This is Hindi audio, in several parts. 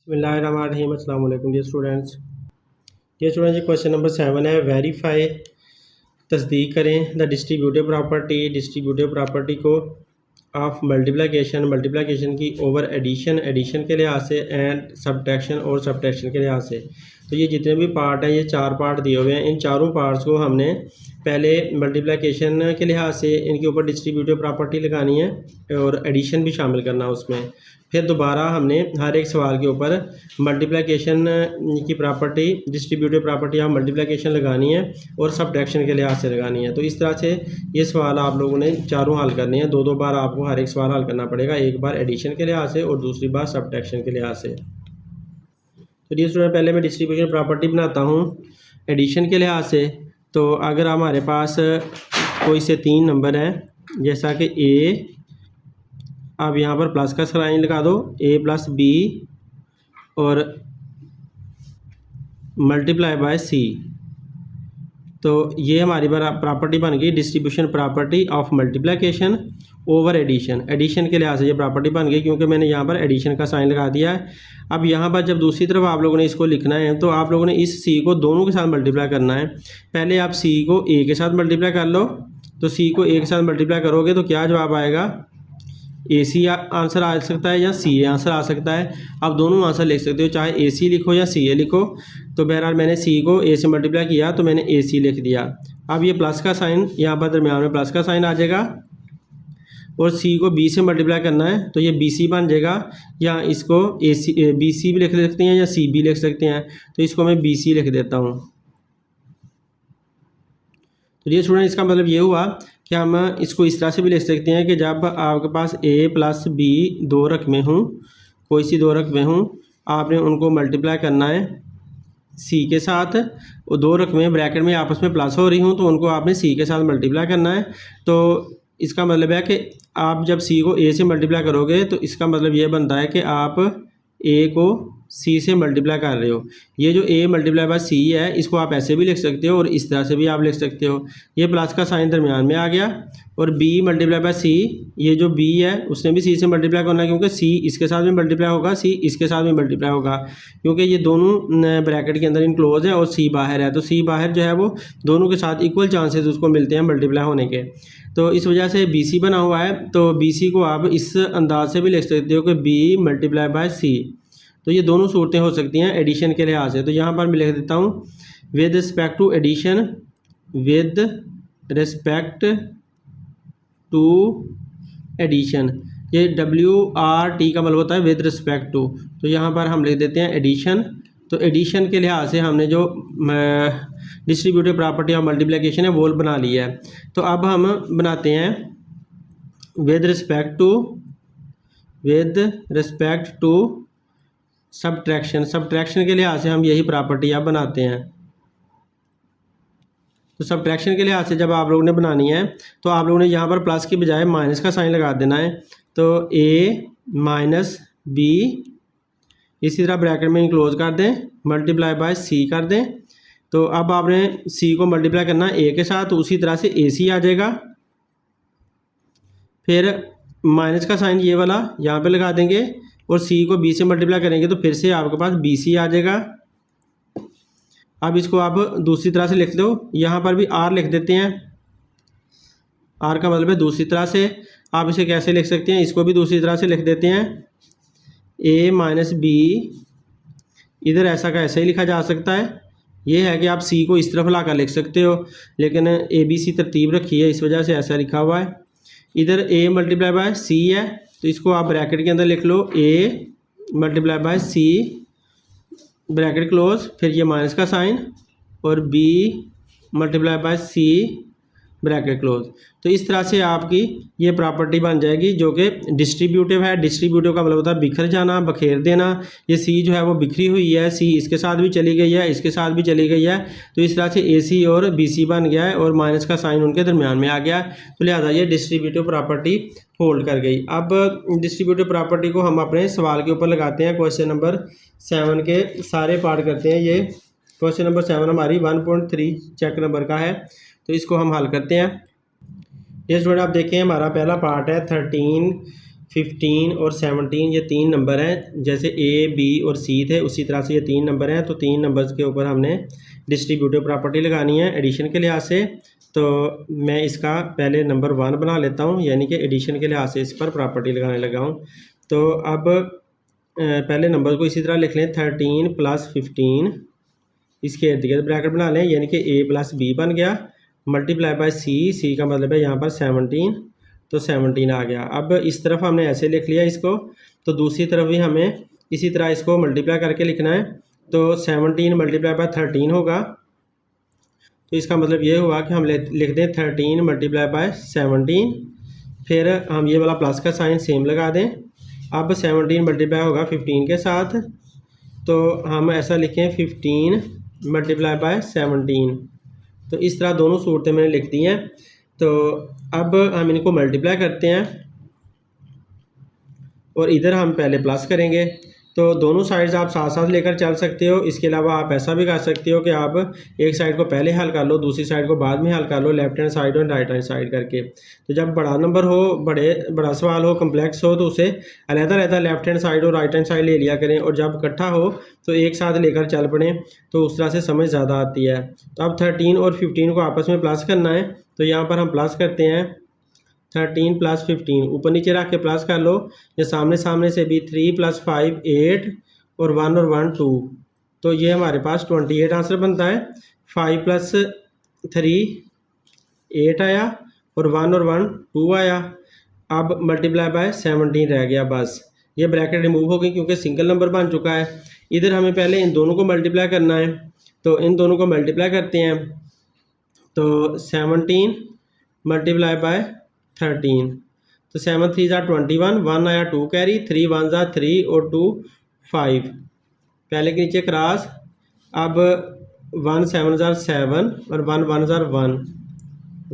बिस्मिल्लाहिर्रहमानिर्रहीम। अस्सलाम वालेकुम डियर स्टूडेंट्स। ये क्वेश्चन नंबर 7 है। वेरीफाई, तस्दीक करें द डिस्ट्रीब्यूटिव प्रॉपर्टी को ऑफ मल्टीप्लिकेशन की ओवर एडिशन के लिहाज से एंड सब्ट्रैक्शन और सब्ट्रैक्शन के लिहाज से। तो ये जितने भी पार्ट हैं, ये 4 पार्ट दिए हुए हैं। इन चारों पार्ट्स को हमने पहले मल्टीप्लिकेशन के लिहाज से इनके ऊपर डिस्ट्रीब्यूटिव प्रॉपर्टी लगानी है और एडिशन भी शामिल करना उसमें। फिर दोबारा हमने हर एक सवाल के ऊपर मल्टीप्लिकेशन की property, distributive property of multiplication लगानी है और सब्ट्रैक्शन के लिहाज से लगानी है। तो इस तरह से ये सवाल आप लोगों ने चारों हल करने हैं। दो बार आपको हर एक सवाल हल करना पड़ेगा, एक बार एडिशन के लिहाज से और दूसरी बार सब्ट्रैक्शन के लिहाज से। तो ये स्टूडेंट, पहले मैं डिस्ट्रीब्यूशन प्रॉपर्टी बनाता हूँ एडिशन के लिहाज से। तो अगर हमारे पास कोई से 3 नंबर हैं, जैसा कि ए, अब यहाँ पर प्लस का साइन लगा दो, ए प्लस बी और मल्टीप्लाई बाय सी। तो ये हमारी प्रॉपर्टी बन गई distribution property of multiplication over addition के लिहाज से ये प्रॉपर्टी बन गई, क्योंकि मैंने यहाँ पर एडिशन का साइन लगा दिया है। अब यहाँ पर जब दूसरी तरफ आप लोगों ने इसको लिखना है, तो आप लोगों ने इस सी को दोनों के साथ मल्टीप्लाई करना है। पहले आप सी को ए के साथ मल्टीप्लाई कर लो। तो सी को ए के साथ मल्टीप्लाई करोगे तो क्या जवाब आएगा? ए सी आंसर आ सकता है या सी ए आंसर आ सकता है। आप दोनों आंसर लिख सकते हो, चाहे ए सी लिखो या सी ए लिखो। तो बहरहाल मैंने सी को ए से मल्टीप्लाई किया तो मैंने ए सी लिख दिया। अब ये प्लस का साइन यहाँ पर दरमियान में प्लस का साइन आ जाएगा और सी को बी से मल्टीप्लाई करना है तो ये बी सी बन जाएगा, या इसको ए सी बी सी भी लिख सकते हैं या सी बी लिख सकते हैं। तो इसको मैं बी सी लिख देता हूँ। तो ये स्टूडेंट, इसका मतलब ये हुआ कि हम इसको इस तरह से भी लिख सकते हैं कि जब आपके पास ए प्लस बी 2 रकमें हों, कोई सी 2 रकमें हों, आपने उनको मल्टीप्लाई करना है सी के साथ। वो 2 रकमें ब्रैकेट में आपस में प्लस हो रही हों तो उनको आपने सी के साथ मल्टीप्लाई करना है। तो इसका मतलब है कि आप जब सी को ए से मल्टीप्लाई करोगे तो इसका मतलब ये बनता है कि आप ए को सी से मल्टीप्लाई कर रहे हो। ये जो ए मल्टीप्लाई बाय सी है, इसको आप ऐसे भी लिख सकते हो और इस तरह से भी आप लिख सकते हो। ये प्लस का साइन दरमियान में आ गया और बी मल्टीप्लाई बाय सी, ये जो बी है उसने भी सी से मल्टीप्लाई करना है, क्योंकि सी इसके साथ भी मल्टीप्लाई होगा, सी इसके साथ भी मल्टीप्लाई होगा, क्योंकि ये दोनों ब्रैकेट के अंदर इनक्लोज है और सी बाहर है। तो सी बाहर जो है वो दोनों के साथ इक्वल चांसेस उसको मिलते हैं मल्टीप्लाई होने के। तो इस वजह से बी सी बना हुआ है। तो बी सी को आप इस अंदाज से भी लिख सकते हो कि बी मल्टीप्लाई बाय सी। तो ये दोनों सूरतें हो सकती हैं एडिशन के लिहाज से। तो यहाँ पर मैं लिख देता हूँ with respect to addition, with respect to addition. ये WRT का मतलब होता है विद रिस्पेक्ट टू। तो यहाँ पर हम लिख देते हैं एडिशन। तो एडिशन के लिहाज से हमने जो डिस्ट्रीब्यूटिव प्रॉपर्टी ऑफ मल्टीप्लिकेशन है वो बना लिया है। तो अब हम बनाते हैं विद रिस्पेक्ट टू सब्ट्रैक्शन के लिहाज से हम यही प्रॉपर्टी आप बनाते हैं। तो सब्ट्रैक्शन के लिहाज से जब आप लोगों ने बनानी है तो आप लोगों ने यहाँ पर प्लस की बजाय माइनस का साइन लगा देना है। तो ए माइनस बी, इसी तरह ब्रैकेट में इनक्लोज कर दें, मल्टीप्लाई बाय सी कर दें। तो अब आपने सी को मल्टीप्लाई करना है ए के साथ, तो उसी तरह से ए सी आ जाएगा। फिर माइनस का साइन ये वाला यहाँ पे लगा देंगे और सी को बी से मल्टीप्लाई करेंगे तो फिर से आपके पास बी सी आ जाएगा। अब इसको आप दूसरी तरह से लिख दो, यहाँ पर भी आर लिख देते हैं। आर का मतलब है दूसरी तरह से। आप इसे कैसे लिख सकते हैं? इसको भी दूसरी तरह से लिख देते हैं ए माइनस बी। इधर ऐसा का ऐसा ही लिखा जा सकता है। ये है कि आप सी को इस तरफ ला कर लिख सकते हो, लेकिन ए बी सी तरतीब रखी है, इस वजह से ऐसा लिखा हुआ है। इधर ए मल्टीप्लाई बाय सी है तो इसको आप ब्रैकेट के अंदर लिख लो, A multiply by C bracket close, फिर ये माइनस का साइन और B multiply by C bracket close. तो इस तरह से आपकी ये प्रॉपर्टी बन जाएगी जो कि डिस्ट्रीब्यूटिव है। डिस्ट्रीब्यूटिव का मतलब होता है बिखर जाना, बखेर देना। ये सी जो है वो बिखरी हुई है, सी इसके साथ भी चली गई है, इसके साथ भी चली गई है। तो इस तरह से ए सी और बी सी बन गया है और माइनस का साइन उनके दरमियान में आ गया। तो लिहाजा ये डिस्ट्रीब्यूटिव प्रॉपर्टी होल्ड कर गई। अब डिस्ट्रीब्यूटिव प्रॉपर्टी को हम अपने सवाल के ऊपर लगाते हैं। क्वेश्चन नंबर 7 के सारे पार्ट करते हैं। ये क्वेश्चन नंबर 7 हमारी 1.3 चेक नंबर का है, तो इसको हम हल करते हैं। ये स्टूडेंट, आप देखें हमारा पहला पार्ट है 13, 15 और 17 ये तीन नंबर हैं। जैसे ए बी और सी थे उसी तरह से ये तीन नंबर हैं, तो तीन नंबर्स के ऊपर हमने डिस्ट्रीब्यूटिव प्रॉपर्टी लगानी है एडिशन के लिहाज से। तो मैं इसका पहले नंबर 1 बना लेता हूँ, यानी कि एडिशन के लिहाज से इस पर प्रॉपर्टी लगाने लगा हूँ। तो अब पहले नंबर को इसी तरह लिख लें 13 + 15, इसके इर्द गिर्द ब्रैकेट बना लें, यानी कि a + b बन गया, मल्टीप्लाई बाय c का मतलब है यहाँ पर 17, तो 17 आ गया। अब इस तरफ हमने ऐसे लिख लिया इसको, तो दूसरी तरफ भी हमें इसी तरह इसको मल्टीप्लाई करके लिखना है। तो 17 × 13 होगा, तो इसका मतलब ये हुआ कि हम लिख दें 13 × 17, फिर हम ये वाला प्लस का साइन सेम लगा दें। अब 17 मल्टीप्लाई होगा 15 के साथ, तो हम ऐसा लिखें 15 × 17। तो इस तरह दोनों सूरतें मैंने लिख दी हैं। तो अब हम इनको मल्टीप्लाई करते हैं और इधर हम पहले प्लस करेंगे। तो दोनों साइड्स आप साथ साथ लेकर चल सकते हो। इसके अलावा आप ऐसा भी कर सकते हो कि आप एक साइड को पहले हल कर लो, दूसरी साइड को बाद में हल कर लो, लेफ्ट हैंड साइड और राइट हैंड साइड करके। तो जब बड़ा नंबर हो, बड़ा सवाल हो, कम्प्लेक्स हो, तो उसे अलग-अलग लेफ्ट हैंड साइड और राइट हैंड साइड ले लिया करें, और जब इकट्ठा हो तो एक साथ लेकर चल पड़ें, तो उस तरह से समझ ज़्यादा आती है। तो अब 13 और 15 को आपस में प्लस करना है, तो यहाँ पर हम प्लस करते हैं 13 + 15, ऊपर नीचे रख के प्लस कर लो। ये सामने सामने से भी 3 + 5 8 और 1 और 1 2, तो ये हमारे पास 28 आंसर बनता है। 5 + 3 8 आया और 1 और 1 2 आया। अब मल्टीप्लाई बाय 17 रह गया, बस ये ब्रैकेट रिमूव हो गई क्योंकि सिंगल नंबर बन चुका है। इधर हमें पहले इन दोनों को मल्टीप्लाई करना है, तो इन दोनों को मल्टीप्लाई करते हैं। तो 17 × 13, तो 7 3 = 21, 1 आया 2 कैरी, 3 1 = 3 और 2 5, पहले के नीचे क्रॉस। अब 1 7 = 7 और 1 1 = 1,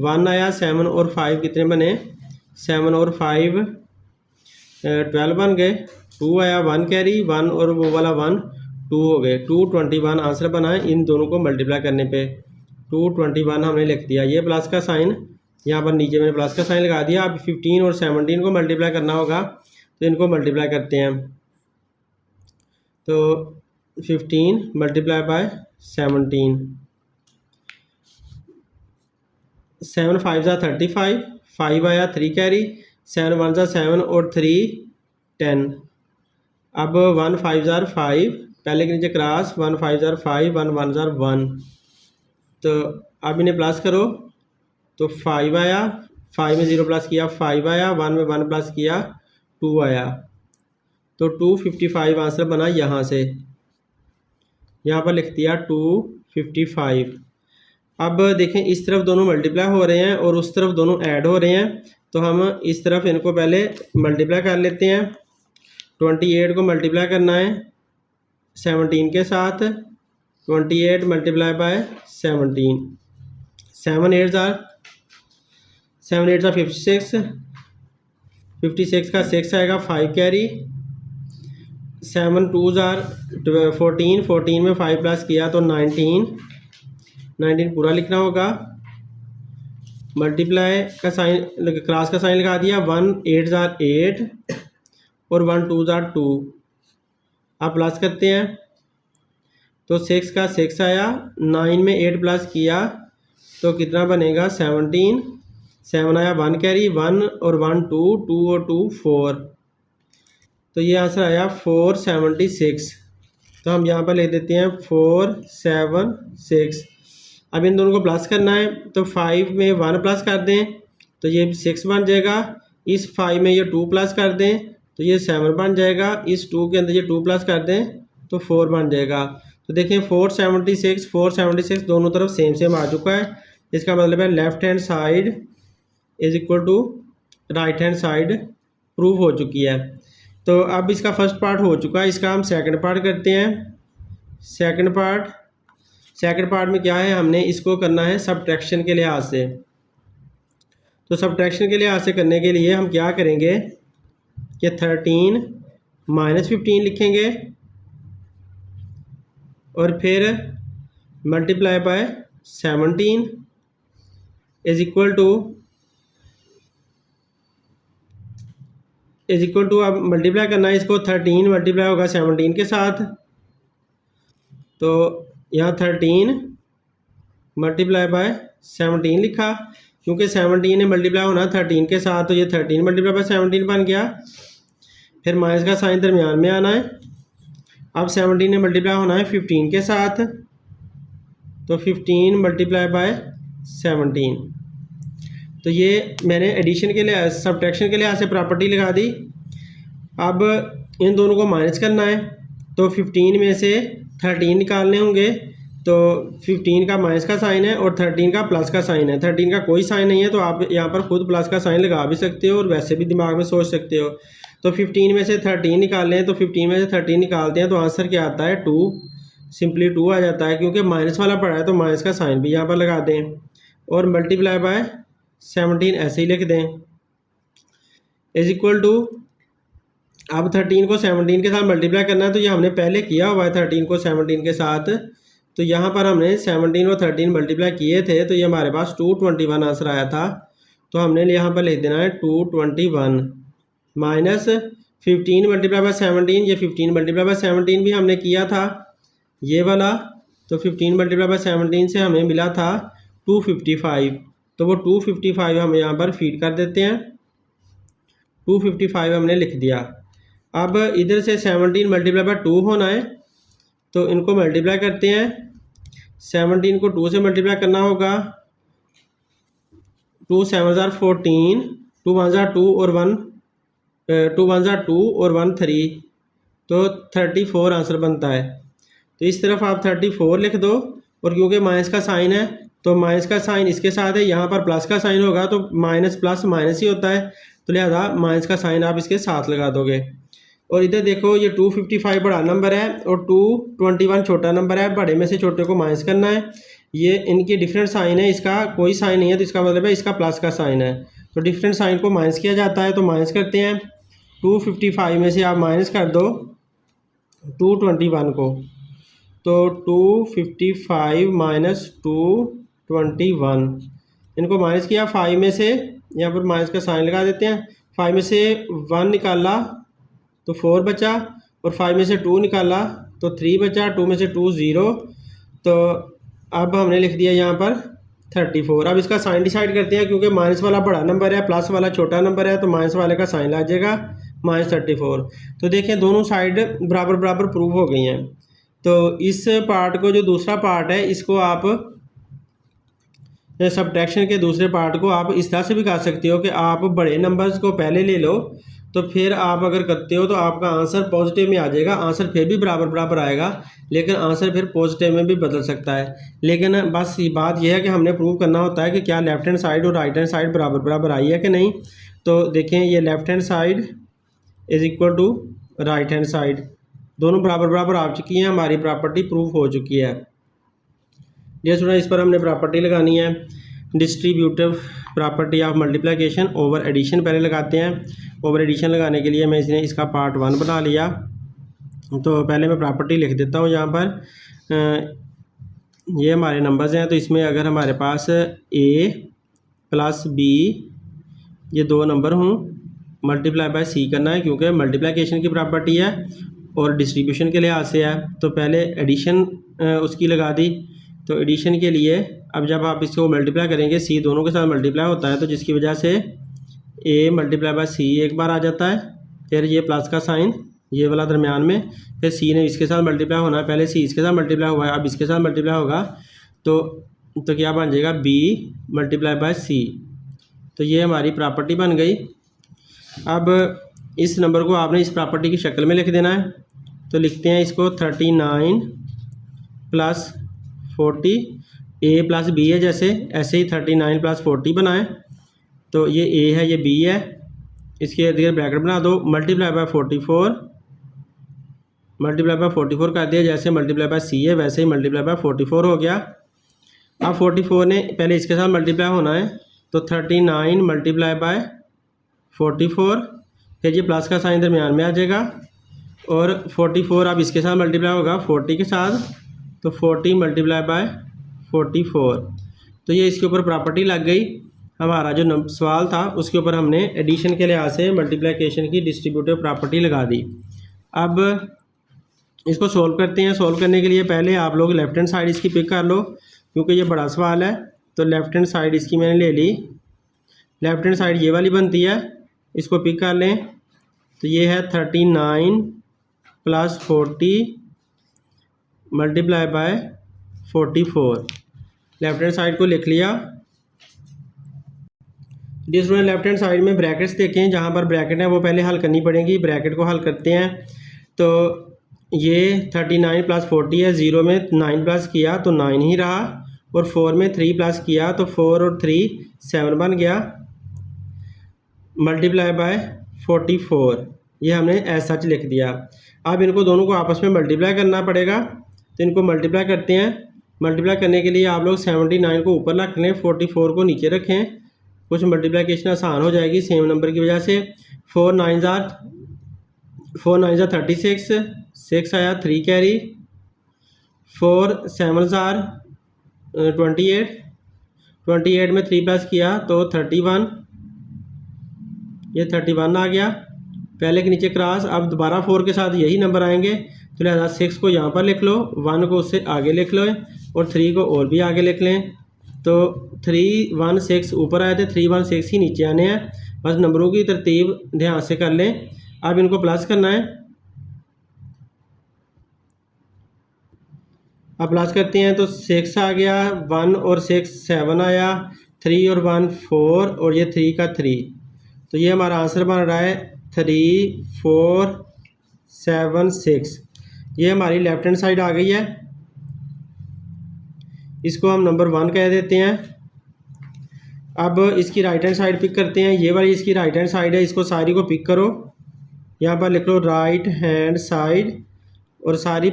1 आया, 7 और 5 कितने बने, 7 और 5 12 बन गए, 2 आया 1 कैरी, 1 और वो वाला 1 2 हो गए, 221 आंसर बना है इन दोनों को मल्टीप्लाई करने पे। 221 हमने लिख दिया। ये प्लस का साइन यहाँ पर नीचे मैंने प्लस का साइन लगा दिया। अब 15 और 17 को मल्टीप्लाई करना होगा, तो इनको मल्टीप्लाई करते हैं। तो 15 × 17, 7 5 = 35, 5 आया 3 कैरी, 7 1 = 7 और 3 10। अब 1 5 = 5, पहले के नीचे क्रॉस, 1 5 = 5, 1 1 = 1। तो अब इन्हें प्लस करो, तो 5 आया, 5 में 0 प्लस किया 5 आया, 1 में 1 प्लस किया 2 आया, तो 255 आंसर बना। यहाँ से यहाँ पर लिख दिया 255। अब देखें इस तरफ दोनों मल्टीप्लाई हो रहे हैं और उस तरफ दोनों ऐड हो रहे हैं, तो हम इस तरफ इनको पहले मल्टीप्लाई कर लेते हैं। 28 को मल्टीप्लाई करना है 17 के साथ, 28 × 17, 7 8 = 56, 56 का 6 आएगा, 5 कैरी, 7 2 = 14, 14 में 5 प्लस किया तो 19 पूरा लिखना होगा। मल्टीप्लाई का साइन, क्रॉस का साइन लगा दिया, 1 8 = 8 और 1 2 = 2। अब प्लस करते हैं, तो 6 का 6 आया, 9 में 8 प्लस किया तो कितना बनेगा 17, 7 आया 1 कैरी, 1 और 1 2, 2 और 2 4, तो ये आंसर आया 476। तो हम यहाँ पर लिख देते हैं 476। अब इन दोनों को प्लस करना है, तो 5 में 1 प्लस कर दें तो ये 6 बन जाएगा, इस 5 में ये 2 प्लस कर दें तो ये 7 बन जाएगा, इस 2 के अंदर ये 2 प्लस कर दें तो 4 बन जाएगा। तो देखें 476 दोनों तरफ सेम सेम आ चुका है। इसका मतलब है left hand side is equal to right hand side prove हो चुकी है। तो अब इसका फर्स्ट पार्ट हो चुका है, इसका हम सेकंड पार्ट करते हैं। सेकंड पार्ट में क्या है, हमने इसको करना है सब्ट्रैक्शन के लिहाज से। तो सब्ट्रैक्शन के लिहाज से करने के लिए हम क्या करेंगे कि 13 - 15 लिखेंगे और फिर multiply by 17 is equal to is equal to, अब मल्टीप्लाई करना है इसको, 13 मल्टीप्लाई होगा 17 के साथ, तो यहाँ 13 मल्टीप्लाई बाय 17 लिखा, क्योंकि 17 ने मल्टीप्लाई होना 13 के साथ, तो ये 13 मल्टीप्लाई बाय 17 बन गया। फिर माइनस का साइन दरमियान में आना है। अब 17 ने मल्टीप्लाई होना है 15 के साथ, तो 15 मल्टीप्लाई बाय 17। तो ये मैंने एडिशन के लिए, सब्ट्रैक्शन के लिए ऐसे प्रॉपर्टी लगा दी। अब इन दोनों को माइनस करना है, तो 15 में से 13 निकालने होंगे, तो 15 का माइनस का साइन है और 13 का प्लस का साइन है। 13 का कोई साइन नहीं है, तो आप यहाँ पर खुद प्लस का साइन लगा भी सकते हो और वैसे भी दिमाग में सोच सकते हो। तो 15 में से 13 निकाल लें, तो 15 में से 13 निकालते हैं तो आंसर क्या आता है 2, सिंपली 2 आ जाता है, क्योंकि माइनस वाला पड़ा है तो माइनस का साइन भी यहाँ पर लगा दें और मल्टीप्लाई बाय 17 ऐसे ही लिख दें इज इक्वल टू। अब 13 को 17 के साथ मल्टीप्लाई करना है, तो ये हमने पहले किया हुआ है 13 को 17 के साथ, तो यहाँ पर हमने 17 और 13 मल्टीप्लाई किए थे, तो ये हमारे पास 221 आंसर आया था। तो हमने यहाँ पर लिख देना है 221 माइनस 15 मल्टीप्लाई बाय 17, ये 15 मल्टीप्लाई बाय 17 भी हमने किया था ये वाला, तो 15 मल्टीप्लाई बाय 17 से हमें मिला था 255, तो वो 255 हम यहाँ पर फीड कर देते हैं, 255 हमने लिख दिया। अब इधर से 17 मल्टीप्लाई बाय 2 होना है, तो इनको मल्टीप्लाई करते हैं। 17 को 2 से मल्टीप्लाई करना होगा, 2 7 जार 14, 2 1 जार 2 और 1 2 1 जार 2 और 1 3, तो 34 आंसर बनता है। तो इस तरफ आप 34 लिख दो, और क्योंकि माइनस का साइन है तो माइनस का साइन इसके साथ है, यहाँ पर प्लस का साइन होगा तो माइनस प्लस माइनस ही होता है, तो लिहाजा माइनस का साइन आप इसके साथ लगा दोगे। और इधर देखो ये 255 बड़ा नंबर है और 221 छोटा नंबर है, बड़े में से छोटे को माइनस करना है। ये इनकी डिफरेंट साइन है, इसका कोई साइन नहीं है, तो इसका मतलब है इसका प्लस का साइन है, तो डिफरेंट साइन को माइनस किया जाता है। तो माइनस करते हैं, 255 में से आप माइनस कर दो 221 को, तो 255 माइनस 221, इनको माइनस किया 5 में से, यहाँ पर माइनस का साइन लगा देते हैं। 5 में से 1 निकाला तो 4 बचा, और 5 में से 2 निकाला तो 3 बचा, 2 में से 2 0, तो अब हमने लिख दिया यहाँ पर 34। अब इसका साइन डिसाइड करते हैं, क्योंकि माइनस वाला बड़ा नंबर है, प्लस वाला छोटा नंबर है, तो माइनस वाले का साइन लग जाएगा -34। तो देखें दोनों साइड बराबर बराबर प्रूव हो गई हैं। तो इस पार्ट को, जो दूसरा पार्ट है, इसको आप सब्ट्रैक्शन के दूसरे पार्ट को आप इस तरह से भी कर सकते हो कि आप बड़े नंबर्स को पहले ले लो, तो फिर आप अगर करते हो तो आपका आंसर पॉजिटिव में आ जाएगा, आंसर फिर भी बराबर बराबर आएगा, लेकिन आंसर फिर पॉजिटिव में भी बदल सकता है। लेकिन बस ये बात यह है कि हमने प्रूव करना होता है कि क्या लेफ्ट हैंड साइड और राइट हैंड साइड बराबर बराबर आई है कि नहीं। तो देखें, ये left hand side is equal to right hand side, दोनों बराबर बराबर आ चुकी हैं, हमारी प्रॉपर्टी प्रूव हो चुकी है। ये सुना, इस पर हमने प्रॉपर्टी लगानी है, distributive property of multiplication over addition पहले लगाते हैं। ओवर एडिशन लगाने के लिए मैं इसका पार्ट 1 बना लिया, तो पहले मैं प्रॉपर्टी लिख देता हूँ यहाँ पर। ये हमारे नंबर्स हैं, तो इसमें अगर हमारे पास a प्लस b ये 2 नंबर हों, मल्टीप्लाई बाय c करना है, क्योंकि मल्टीप्लिकेशन की प्रॉपर्टी है और डिस्ट्रीब्यूशन के लिहाज से है। तो पहले एडिशन उसकी लगा दी, तो एडिशन के लिए अब जब आप इसको मल्टीप्लाई करेंगे, c दोनों के साथ मल्टीप्लाई होता है, तो जिसकी वजह से a मल्टीप्लाई बाय c एक बार आ जाता है, फिर ये प्लस का साइन ये वाला दरमियान में, फिर c ने इसके साथ मल्टीप्लाई होना है, पहले c इसके साथ मल्टीप्लाई हुआ है, अब इसके साथ मल्टीप्लाई होगा, तो क्या बन जाएगा b मल्टीप्लाई बाय c। तो ये हमारी प्रॉपर्टी बन गई। अब इस नंबर को आपने इस प्रॉपर्टी की शक्ल में लिख देना है, तो लिखते हैं इसको 39 प्लस 40, a प्लस b है जैसे, ऐसे ही 39 प्लस 40 बनाएं। तो ये a है, ये b है, इसके इर्द गिर्द ब्रैकेट बना दो, मल्टीप्लाई बाय 44, मल्टीप्लाई बाय 44 कर दिया, जैसे मल्टीप्लाई बाय c है वैसे ही मल्टीप्लाई बाय 44 हो गया। अब 44 ने पहले इसके साथ मल्टीप्लाई होना है, तो 39 मल्टीप्लाई बाय 44, फिर ये प्लस का साइन दरमियान में आ जाएगा, और 44 अब इसके साथ मल्टीप्लाई होगा 40 के साथ, तो 40 मल्टीप्लाई बाय 44। तो ये इसके ऊपर प्रॉपर्टी लग गई। हमारा जो सवाल था उसके ऊपर हमने एडिशन के लिहाज से मल्टीप्लिकेशन की डिस्ट्रीब्यूटिव प्रॉपर्टी लगा दी। अब इसको सोल्व करते हैं। सोल्व करने के लिए पहले आप लोग लेफ़्ट हैंड साइड इसकी पिक कर लो, क्योंकि ये बड़ा सवाल है। तो लेफ़्ट हैंड साइड इसकी मैंने ले ली। लेफ़्ट हैंड साइड ये वाली बनती है, इसको पिक कर लें। तो ये है 39 + 40 multiply by 44। Left hand side को लिख लिया। जिस स्टूडेंट लेफ्ट हैंड साइड में ब्रैकेट्स देखें, जहाँ पर ब्रैकेट है वो पहले हल करनी पड़ेगी। ब्रैकेट को हल करते हैं। तो ये 39 + 40 है, 0 में 9 प्लस किया तो 9 ही रहा, और 4 में 3 प्लस किया तो 4 और 3 7 बन गया, मल्टीप्लाई बाय 44। ये हमने एज सच लिख दिया। अब इनको दोनों को आपस में मल्टीप्लाई करना पड़ेगा, तो इनको मल्टीप्लाई करते हैं। मल्टीप्लाई करने के लिए आप लोग 79 को ऊपर रख लें, 44 को नीचे रखें। कुछ मल्टीप्लिकेशन आसान हो जाएगी सेम नंबर की वजह से। 4 9 ज़ा 36, 6 आया 3 कैरी, 4 7 ज़ार 28, 28 में 3 प्लस किया तो 31, ये 31 आ गया। पहले के नीचे क्रॉस। अब दोबारा 4 के साथ यही नंबर आएंगे, तो लिहाजा 6 को यहाँ पर लिख लो, 1 को उससे आगे लिख लो, और 3 को और भी आगे लिख लें। तो 3 1 6 ऊपर आए थे, 3 1 6 ही नीचे आने हैं। बस नंबरों की तरतीब ध्यान से कर लें। अब इनको प्लस करना है। अब प्लस करते हैं तो 6 आ गया, 1 और 6 7 आया, 3 और 1 4, और ये 3 का 3। तो ये हमारा आंसर बन रहा है 3 4 7 6। ये हमारी लेफ्ट हैंड साइड आ गई है। इसको हम नंबर 1 कह देते हैं। अब इसकी राइट हैंड साइड पिक करते हैं। ये वाली इसकी राइट हैंड साइड है, इसको सारी को पिक करो। यहाँ पर लिख लो राइट हैंड साइड, और सारी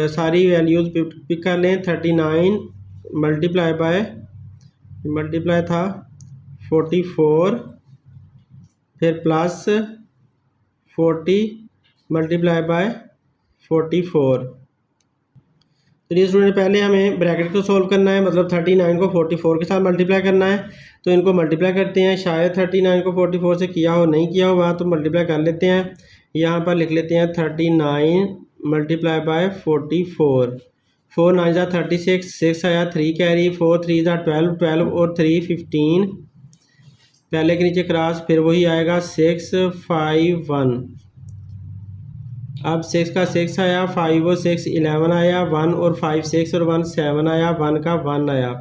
सारी वैल्यूज़ पिक कर लें। 39 मल्टीप्लाई था 44, फिर प्लस 40 मल्टीप्लाई बाय 44। तो ये स्टूडेंट पहले हमें ब्रैकेट को सोल्व करना है, मतलब 39 को 44 के साथ मल्टीप्लाई करना है। तो इनको मल्टीप्लाई करते हैं। शायद 39 को 44 से किया हो, नहीं किया हुआ, तो मल्टीप्लाई कर लेते हैं। यहाँ पर लिख लेते हैं 39 मल्टीप्लाई बाय 44। 4 9 ज़ा 36, 6 आया 3 कैरी, 4 3 ज़ा 12, 12 और 3 15। पहले के नीचे क्रॉस, फिर वही आएगा 6 5 1। अब 6 का 6 आया, 5 और 6 11 आया, 1 और 5 6 और 1 7 आया, 1 का 1 आया।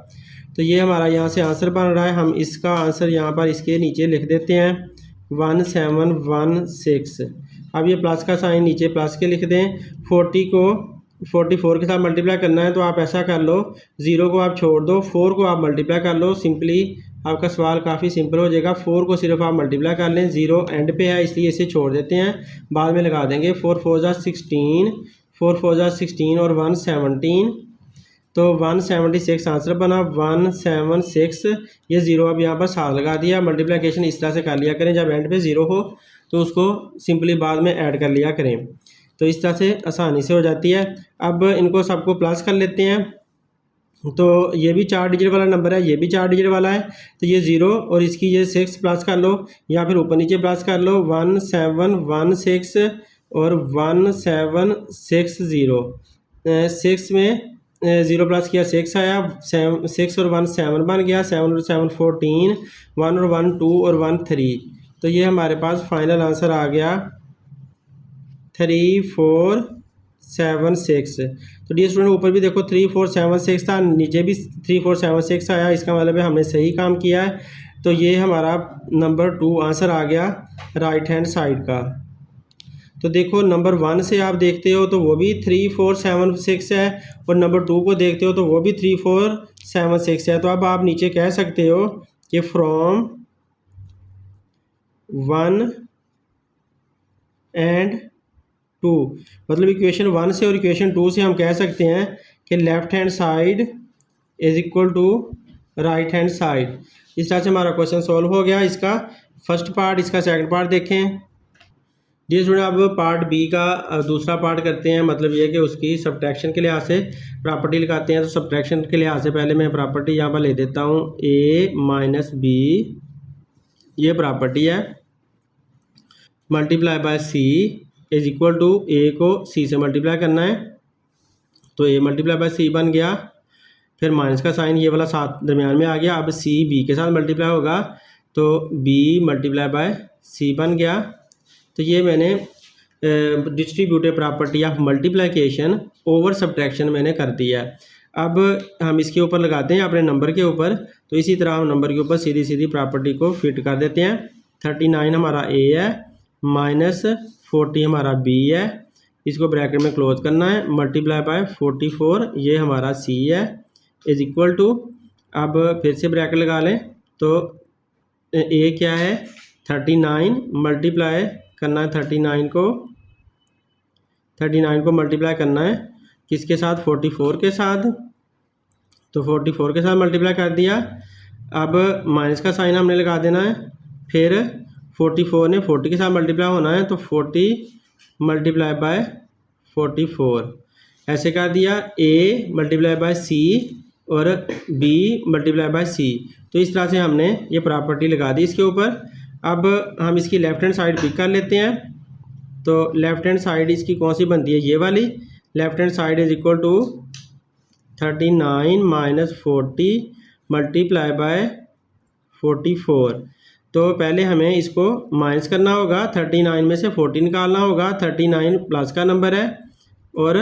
तो ये हमारा यहाँ से आंसर बन रहा है। हम इसका आंसर यहाँ पर इसके नीचे लिख देते हैं 1716। अब ये प्लस का साइन नीचे प्लस के लिख दें। 40 को 44 के साथ मल्टीप्लाई करना है, तो आप ऐसा कर लो, 0 को आप छोड़ दो, 4 को आप मल्टीप्लाई कर लो। सिंपली आपका सवाल काफ़ी सिंपल हो जाएगा। 4 को सिर्फ आप मल्टीप्लाई कर लें, 0 एंड पे है इसलिए इसे छोड़ देते हैं, बाद में लगा देंगे। 4 4 ज़ा 16, 4 4 ज़ा 16 और 1 17, तो 176 आंसर बना। 176, ये 0 अब यहाँ पर साथ लगा दिया। मल्टीप्लिकेशन इस तरह से कर लिया करें, जब एंड पे 0 हो तो उसको सिंपली बाद में ऐड कर लिया करें, तो इस तरह से आसानी से हो जाती है। अब इनको सबको प्लस कर लेते हैं। तो ये भी 4 डिजिट वाला नंबर है, ये भी 4 डिजिट वाला है, तो ये 0 और इसकी ये 6 प्लस कर लो, या फिर ऊपर नीचे प्लस कर लो। 1716 और 1760। 6 में 0 प्लस किया 6 आया, 6 और 1 7 बन गया, 7 और 7 14, 1 और 1 2 और 1 3। तो ये हमारे पास फाइनल आंसर आ गया 3476। तो डी स्टूडेंट ऊपर भी देखो 3476 था, नीचे भी 3476 आया, इसका मतलब है हमने सही काम किया है। तो ये हमारा नंबर 2 आंसर आ गया राइट हैंड साइड का। तो देखो नंबर 1 से आप देखते हो तो वो भी 3476 है, और नंबर 2 को देखते हो तो वो भी 3476 है। तो अब आप नीचे कह सकते हो कि फ्रॉम 1 एंड 2, मतलब इक्वेशन 1 से और इक्वेशन 2 से हम कह सकते हैं कि left hand side is equal to right hand side. इस तरह से हमारा क्वेश्चन सॉल्व हो गया। इसका फर्स्ट पार्ट, इसका सेकंड पार्ट देखें। जी स्टूडेंट, अब पार्ट बी का दूसरा पार्ट करते हैं। मतलब ये कि उसकी सब्ट्रैक्शन के लिहाज से प्रॉपर्टी लगाते हैं। तो सब्ट्रैक्शन के लिहाज से पहले मैं प्रॉपर्टी यहाँ पर ले देता हूँ, ए माइनस बी, ये प्रॉपर्टी है, multiply by C is equal to, A को सी से मल्टीप्लाई करना है, तो ए मल्टीप्लाई बाय सी बन गया। फिर माइनस का साइन ये वाला साथ दरमियान में आ गया। अब सी बी के साथ मल्टीप्लाई होगा तो बी मल्टीप्लाई बाय सी बन गया। तो ये मैंने distributive property of multiplication over subtraction मैंने कर दिया है। अब हम इसके ऊपर लगाते हैं अपने नंबर के ऊपर। तो इसी तरह हम नंबर के ऊपर सीधी सीधी प्रॉपर्टी को फिट कर देते हैं। 39 हमारा ए है, माइनस 40 हमारा बी है, इसको ब्रैकेट में क्लोज करना है, मल्टीप्लाई बाय 44 ये हमारा सी है, इज इक्वल टू, अब फिर से ब्रैकेट लगा लें तो ए क्या है 39, मल्टीप्लाई करना है 39 को मल्टीप्लाई करना है किसके साथ, 44 के साथ। तो 44 के साथ मल्टीप्लाई कर दिया। अब माइनस का साइन हमने लगा देना है। फिर 44 ने 40 के साथ मल्टीप्लाई होना है, तो 40 मल्टीप्लाई बाय 44 ऐसे कर दिया। ए मल्टीप्लाई बाय सी और बी मल्टीप्लाई बाय सी। तो इस तरह से हमने ये प्रॉपर्टी लगा दी इसके ऊपर। अब हम इसकी लेफ़्ट हैंड साइड पिक कर लेते हैं। तो लेफ़्ट हैंड साइड इसकी कौन सी बनती है, ये वाली। Left hand side is equal to 39 minus 40 multiply by 44। तो पहले हमें इसको माइनस करना होगा, 39 में से 40 निकालना होगा। 39 प्लस का नंबर है और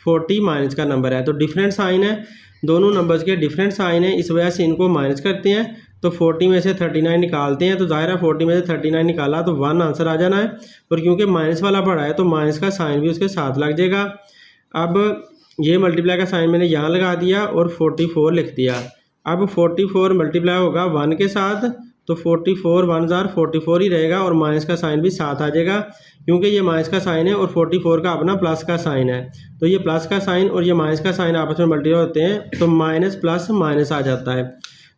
40 माइनस का नंबर है, तो डिफरेंट साइन है, दोनों नंबर्स के डिफरेंट साइन है, इस वजह से इनको माइनस करते हैं। तो 40 में से 39 निकालते हैं, तो ज़ाहिर है 40 में से 39 निकाला तो 1 आंसर आ जाना है। और क्योंकि माइनस वाला बड़ा है तो माइनस का साइन भी उसके साथ लग जाएगा। अब ये मल्टीप्लाई का साइन मैंने यहाँ लगा दिया और 44 लिख दिया। अब 44 मल्टीप्लाई होगा 1 के साथ, तो 44 1 जार 44 ही रहेगा और माइनस का साइन भी साथ आ जाएगा, क्योंकि ये माइनस का साइन है और 44 का अपना प्लस का साइन है। तो ये प्लस का साइन और ये माइनस का साइन आपस में मल्टीप्लाई होते हैं, तो माइनस प्लस माइनस आ जाता है।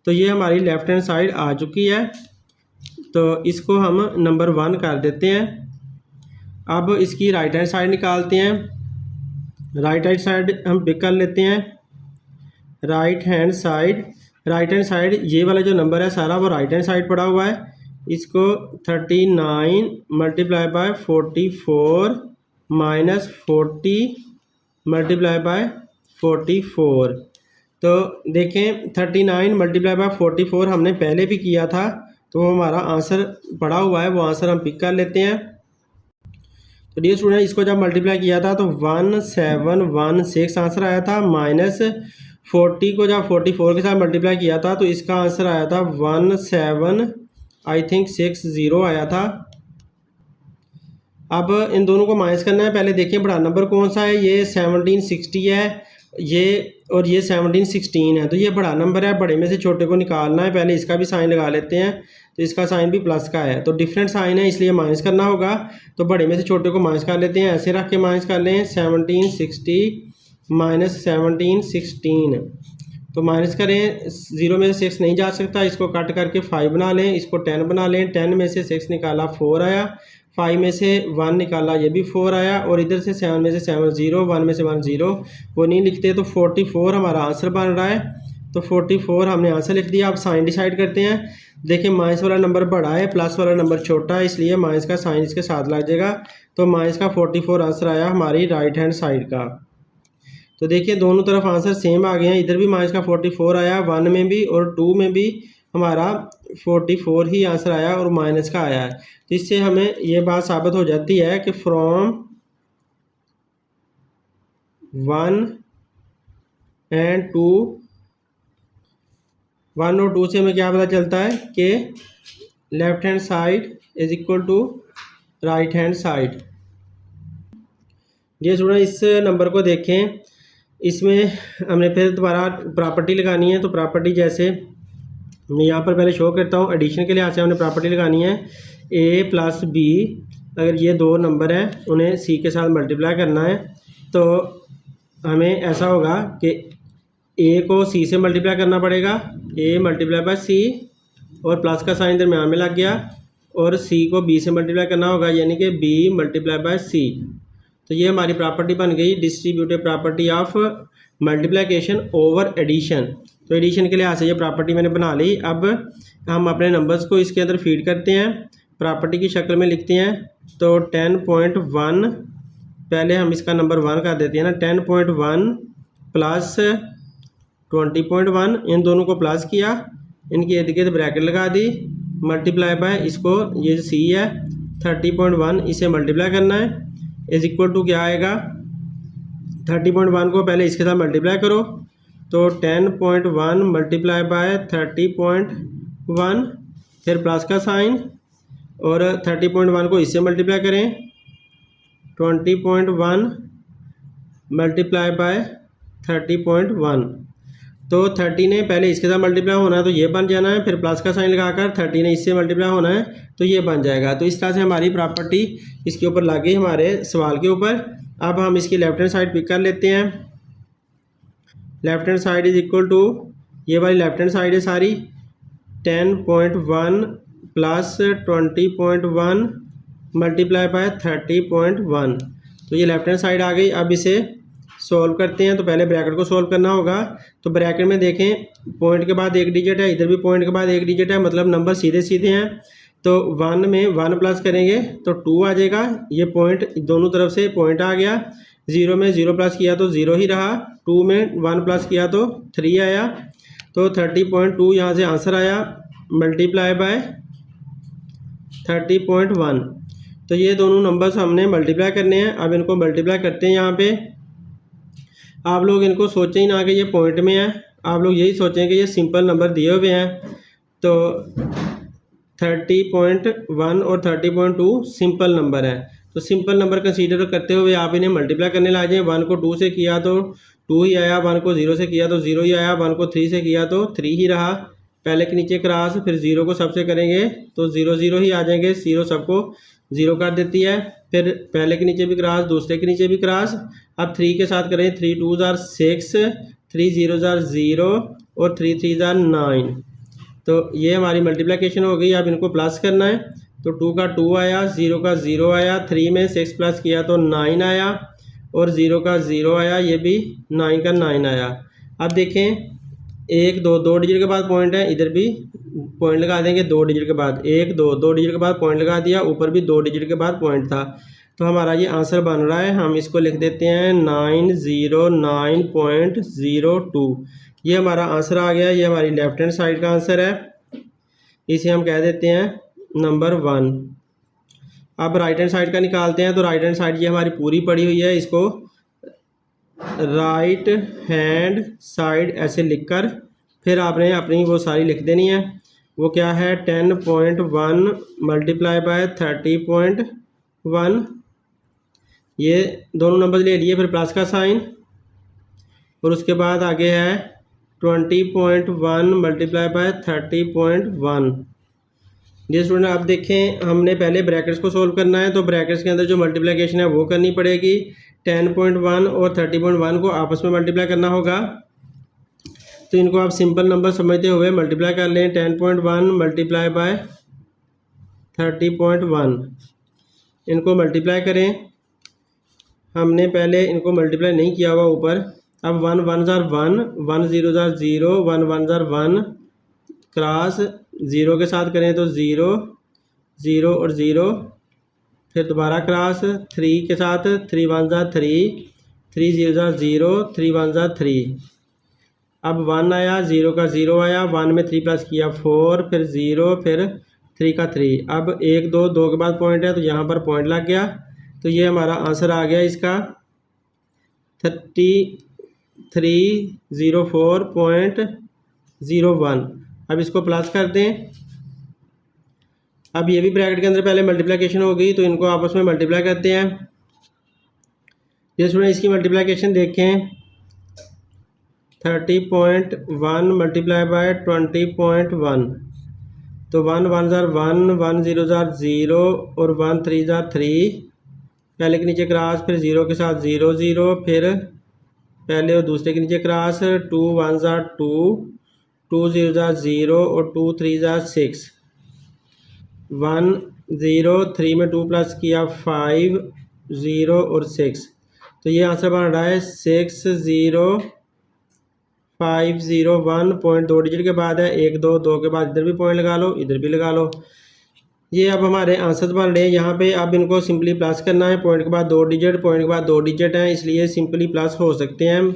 तो ये हमारी लेफ़्ट हैंड साइड आ चुकी है। तो इसको हम नंबर 1 कर देते हैं। अब इसकी राइट हैंड साइड निकालते हैं। राइट हैंड साइड हम पिक कर लेते हैं। राइट हैंड साइड ये वाला जो नंबर है सारा वो राइट हैंड साइड पड़ा हुआ है। इसको 39 multiply by 44 minus 40 multiply by 44। तो देखें 39 मल्टीप्लाई बाय 44 हमने पहले भी किया था, तो हमारा आंसर पड़ा हुआ है, वो आंसर हम पिक कर लेते हैं। तो डियर स्टूडेंट, इसको जब मल्टीप्लाई किया था तो 1716 आंसर आया था। माइनस 40 को जब 44 के साथ मल्टीप्लाई किया था तो इसका आंसर आया था 1760 आया था। अब इन दोनों को माइनस करना है। पहले देखिए बड़ा नंबर कौन सा है, ये 1760 है, ये और ये 1716 है, तो ये बड़ा नंबर है। बड़े में से छोटे को निकालना है। पहले इसका भी साइन लगा लेते हैं, तो इसका साइन भी प्लस का है, तो डिफरेंट साइन है इसलिए माइनस करना होगा। तो बड़े में से छोटे को माइनस कर लेते हैं, ऐसे रख के माइनस कर लें। 1760 माइनस 1716, तो माइनस करें, 0 में से 6 नहीं जा सकता, इसको कट करके 5 बना लें, इसको 10 बना लें। 10 में से 6 निकाला 4 आया, 5 में से 1 निकाला ये भी 4 आया, और इधर से 7 में से 7 0, 1 में से 1 0, वो नहीं लिखते, तो 44 हमारा आंसर बन रहा है। तो 44 हमने आंसर लिख दिया। अब साइन डिसाइड करते हैं। देखिए माइनस वाला नंबर बड़ा है, प्लस वाला नंबर छोटा है, इसलिए माइनस का साइन इसके साथ लग जाएगा। तो माइनस का 44 आंसर आया हमारी राइट हैंड साइड का। तो देखिए दोनों तरफ आंसर सेम आ गए हैं, इधर भी माइनस का 44 आया, 1 में भी और 2 में भी हमारा 44 ही आंसर आया और माइनस का आया है। तो इससे हमें ये बात साबित हो जाती है कि फ्रॉम 1 एंड 2, 1 और 2 से हमें क्या पता चलता है कि left hand side is equal to right hand side. ये स्टूडेंट इस नंबर को देखें, इसमें हमने फिर दोबारा प्रॉपर्टी लगानी है। तो प्रॉपर्टी जैसे मैं यहाँ पर पहले शो करता हूँ, एडिशन के लिहाज से हमने प्रॉपर्टी लगानी है। ए प्लस बी, अगर ये दो नंबर हैं उन्हें सी के साथ मल्टीप्लाई करना है, तो हमें ऐसा होगा कि ए को सी से मल्टीप्लाई करना पड़ेगा, ए मल्टीप्लाई बाय सी, और प्लस का साइन दरम्यान में लग गया, और सी को बी से मल्टीप्लाई करना होगा, यानी कि बी मल्टीप्लाई बाय सी। तो ये हमारी प्रॉपर्टी बन गई distributive property of multiplication over addition. तो एडिशन के लिहाज से ये प्रॉपर्टी मैंने बना ली। अब हम अपने नंबर्स को इसके अंदर फीड करते हैं, प्रॉपर्टी की शक्ल में लिखते हैं। तो 10.1 पहले हम इसका नंबर 1 कर देते हैं ना, 10.1 प्लस 20.1, इन दोनों को प्लस किया, इनकी इर्द गिर्द ब्रैकेट लगा दी, मल्टीप्लाई बाय इसको, ये सी है 30.1, इसे मल्टीप्लाई करना है, इज इक्वल टू क्या आएगा 30.1 को पहले इसके साथ मल्टीप्लाई करो, तो 10.1 मल्टीप्लाई बाय 30.1, फिर प्लस का साइन, और 30.1 को इससे मल्टीप्लाई करें, 20.1 मल्टीप्लाई बाय 30.1। तो 30 ने पहले इसके साथ मल्टीप्लाई होना है तो ये बन जाना है, फिर प्लस का साइन लगाकर 30 ने इससे मल्टीप्लाई होना है तो ये बन जाएगा। तो इस तरह से हमारी प्रॉपर्टी इसके ऊपर लग गई हमारे सवाल के ऊपर। अब हम इसकी लेफ्ट हैंड साइड पिक कर लेते हैं। Left hand side is equal to, ये वाली लेफ्ट हैंड साइड है सारी, 10.1 प्लस 20.1 मल्टीप्लाई बाय 30.1। तो ये लेफ्ट हैंड साइड आ गई। अब इसे सॉल्व करते हैं। तो पहले ब्रैकेट को सॉल्व करना होगा। तो ब्रैकेट में देखें, पॉइंट के बाद एक डिजिट है, इधर भी पॉइंट के बाद एक डिजिट है, मतलब नंबर सीधे सीधे हैं। तो 1 में 1 प्लस करेंगे तो 2 आ जाएगा, ये पॉइंट दोनों तरफ से पॉइंट आ गया। 0 में 0 प्लस किया तो 0 ही रहा, 2 में 1 प्लस किया तो 3 आया। तो 30.2 यहाँ से आंसर आया, मल्टीप्लाई बाय 30.1। तो ये दोनों नंबर्स हमने मल्टीप्लाई करने हैं। अब इनको मल्टीप्लाई करते हैं। यहाँ पे आप लोग इनको सोचें ही ना कि ये पॉइंट में है, आप लोग यही सोचें कि ये सिंपल नंबर दिए हुए हैं। तो 30.1 और 30.2 सिंपल नंबर है। तो सिंपल नंबर कंसीडर करते हुए आप इन्हें मल्टीप्लाई करने लग जाएं। 1 को 2 से किया तो 2 ही आया, 1 को 0 से किया तो 0 ही आया, 1 को 3 से किया तो 3 ही रहा। पहले के नीचे क्रॉस, फिर 0 को सबसे करेंगे तो 0 0 ही आ जाएंगे, 0 सबको 0 कर देती है। फिर पहले के नीचे भी क्रॉस, दूसरे के नीचे भी क्रॉस। अब 3 के साथ करें, 3 2 आर 6, 3 0 आर 0 और 3 3 आर 9। तो ये हमारी मल्टीप्लिकेशन हो गई। अब इनको प्लस करना है। तो 2 का 2 आया, 0 का 0 आया, 3 में 6 प्लस किया तो 9 आया, और 0 का 0 आया, ये भी 9 का 9 आया। अब देखें, 1 2 2 डिजिट के बाद पॉइंट है, इधर भी पॉइंट लगा देंगे 2 डिजिट के बाद, 1 2 2 डिजिट के बाद पॉइंट लगा दिया, ऊपर भी 2 डिजिट के बाद पॉइंट था। तो हमारा ये आंसर बन रहा है। हम इसको लिख देते हैं 909.02। ये हमारा आंसर आ गया। ये हमारी लेफ्ट हैंड साइड का आंसर है, इसे हम कह देते हैं नंबर 1। अब राइट हैंड साइड का निकालते हैं। तो राइट हैंड साइड ये हमारी पूरी पड़ी हुई है, इसको राइट हैंड साइड ऐसे लिखकर फिर आपने अपनी वो सारी लिख देनी है। वो क्या है, 10.1 मल्टीप्लाई बाय 30.1, ये दोनों नंबर ले लिए, फिर प्लस का साइन, और उसके बाद आगे है 20.1 मल्टीप्लाई बाय 30.1। जी स्टूडेंट, अब देखें, हमने पहले ब्रैकेट्स को सोल्व करना है। तो ब्रैकेट्स के अंदर जो मल्टीप्लिकेशन है वो करनी पड़ेगी। 10.1 और 30.1 को आपस में मल्टीप्लाई करना होगा। तो इनको आप सिंपल नंबर समझते हुए मल्टीप्लाई कर लें। 10.1 मल्टीप्लाई बाय 30.1, इनको मल्टीप्लाई करें। हमने पहले इनको मल्टीप्लाई नहीं किया हुआ ऊपर। अब 1 1 जार 1, 1 0 जार 0, 1 1 जार 1, क्रॉस 0 के साथ करें तो 0 0 और 0, फिर दोबारा क्रॉस 3 के साथ, 3 1 जार 3, 3 0 जार 0, 3 1 जार 3। अब 1 आया, 0 का 0 आया, 1 में 3 प्लस किया 4, फिर 0, फिर 3 का 3। अब 1 2 2 के बाद पॉइंट है तो यहाँ पर पॉइंट लग गया। तो ये हमारा आंसर आ गया इसका 3304.01। अब इसको प्लस कर दें। अब ये भी ब्रैकेट के अंदर पहले मल्टीप्लिकेशन हो गई, तो इनको आपस में मल्टीप्लाई करते हैं। ये स्टूडेंट इसकी मल्टीप्लिकेशन देखें, 30.1 मल्टीप्लाई बाय 20.1। तो 1 1 जार 1, 1 0 जार 0 और 1 3 जार 3। पहले के नीचे क्रॉस, फिर 0 के साथ 0 0, फिर पहले और दूसरे के नीचे क्रॉस, 2 1 जार 2, 2 0 जार 0 और 2 3 जार 6। 1 0, 3 में 2 प्लस किया 5 0 और 6, तो ये आंसर बन रहा है 6 0 5 0 1 पॉइंट 2 डिजिट के बाद है, 1 2 2 के बाद इधर भी पॉइंट लगा लो, इधर भी लगा लो। ये अब हमारे आंसर बन रहे हैं। यहाँ पे अब इनको सिंपली प्लस करना है, पॉइंट के बाद 2 डिजिट, पॉइंट के बाद 2 डिजिट हैं, इसलिए सिंपली प्लस हो सकते हैं,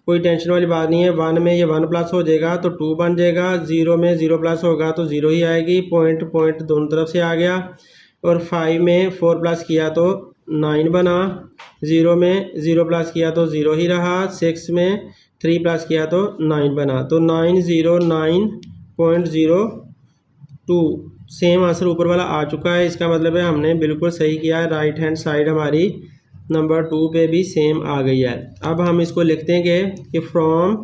कोई टेंशन वाली बात नहीं है। 1 में ये 1 प्लस हो जाएगा तो 2 बन जाएगा, 0 में 0 प्लस होगा तो 0 ही आएगी, पॉइंट पॉइंट दोनों तरफ से आ गया। और 5 में 4 प्लस किया तो 9 बना, 0 में 0 प्लस किया तो 0 ही रहा, 6 में 3 प्लस किया तो 9 बना, तो 909.02 सेम आंसर ऊपर वाला आ चुका है। इसका मतलब है हमने बिल्कुल सही किया है, राइट हैंड साइड हमारी नंबर 2 पे भी सेम आ गई है। अब हम इसको लिखते हैं कि फ्रॉम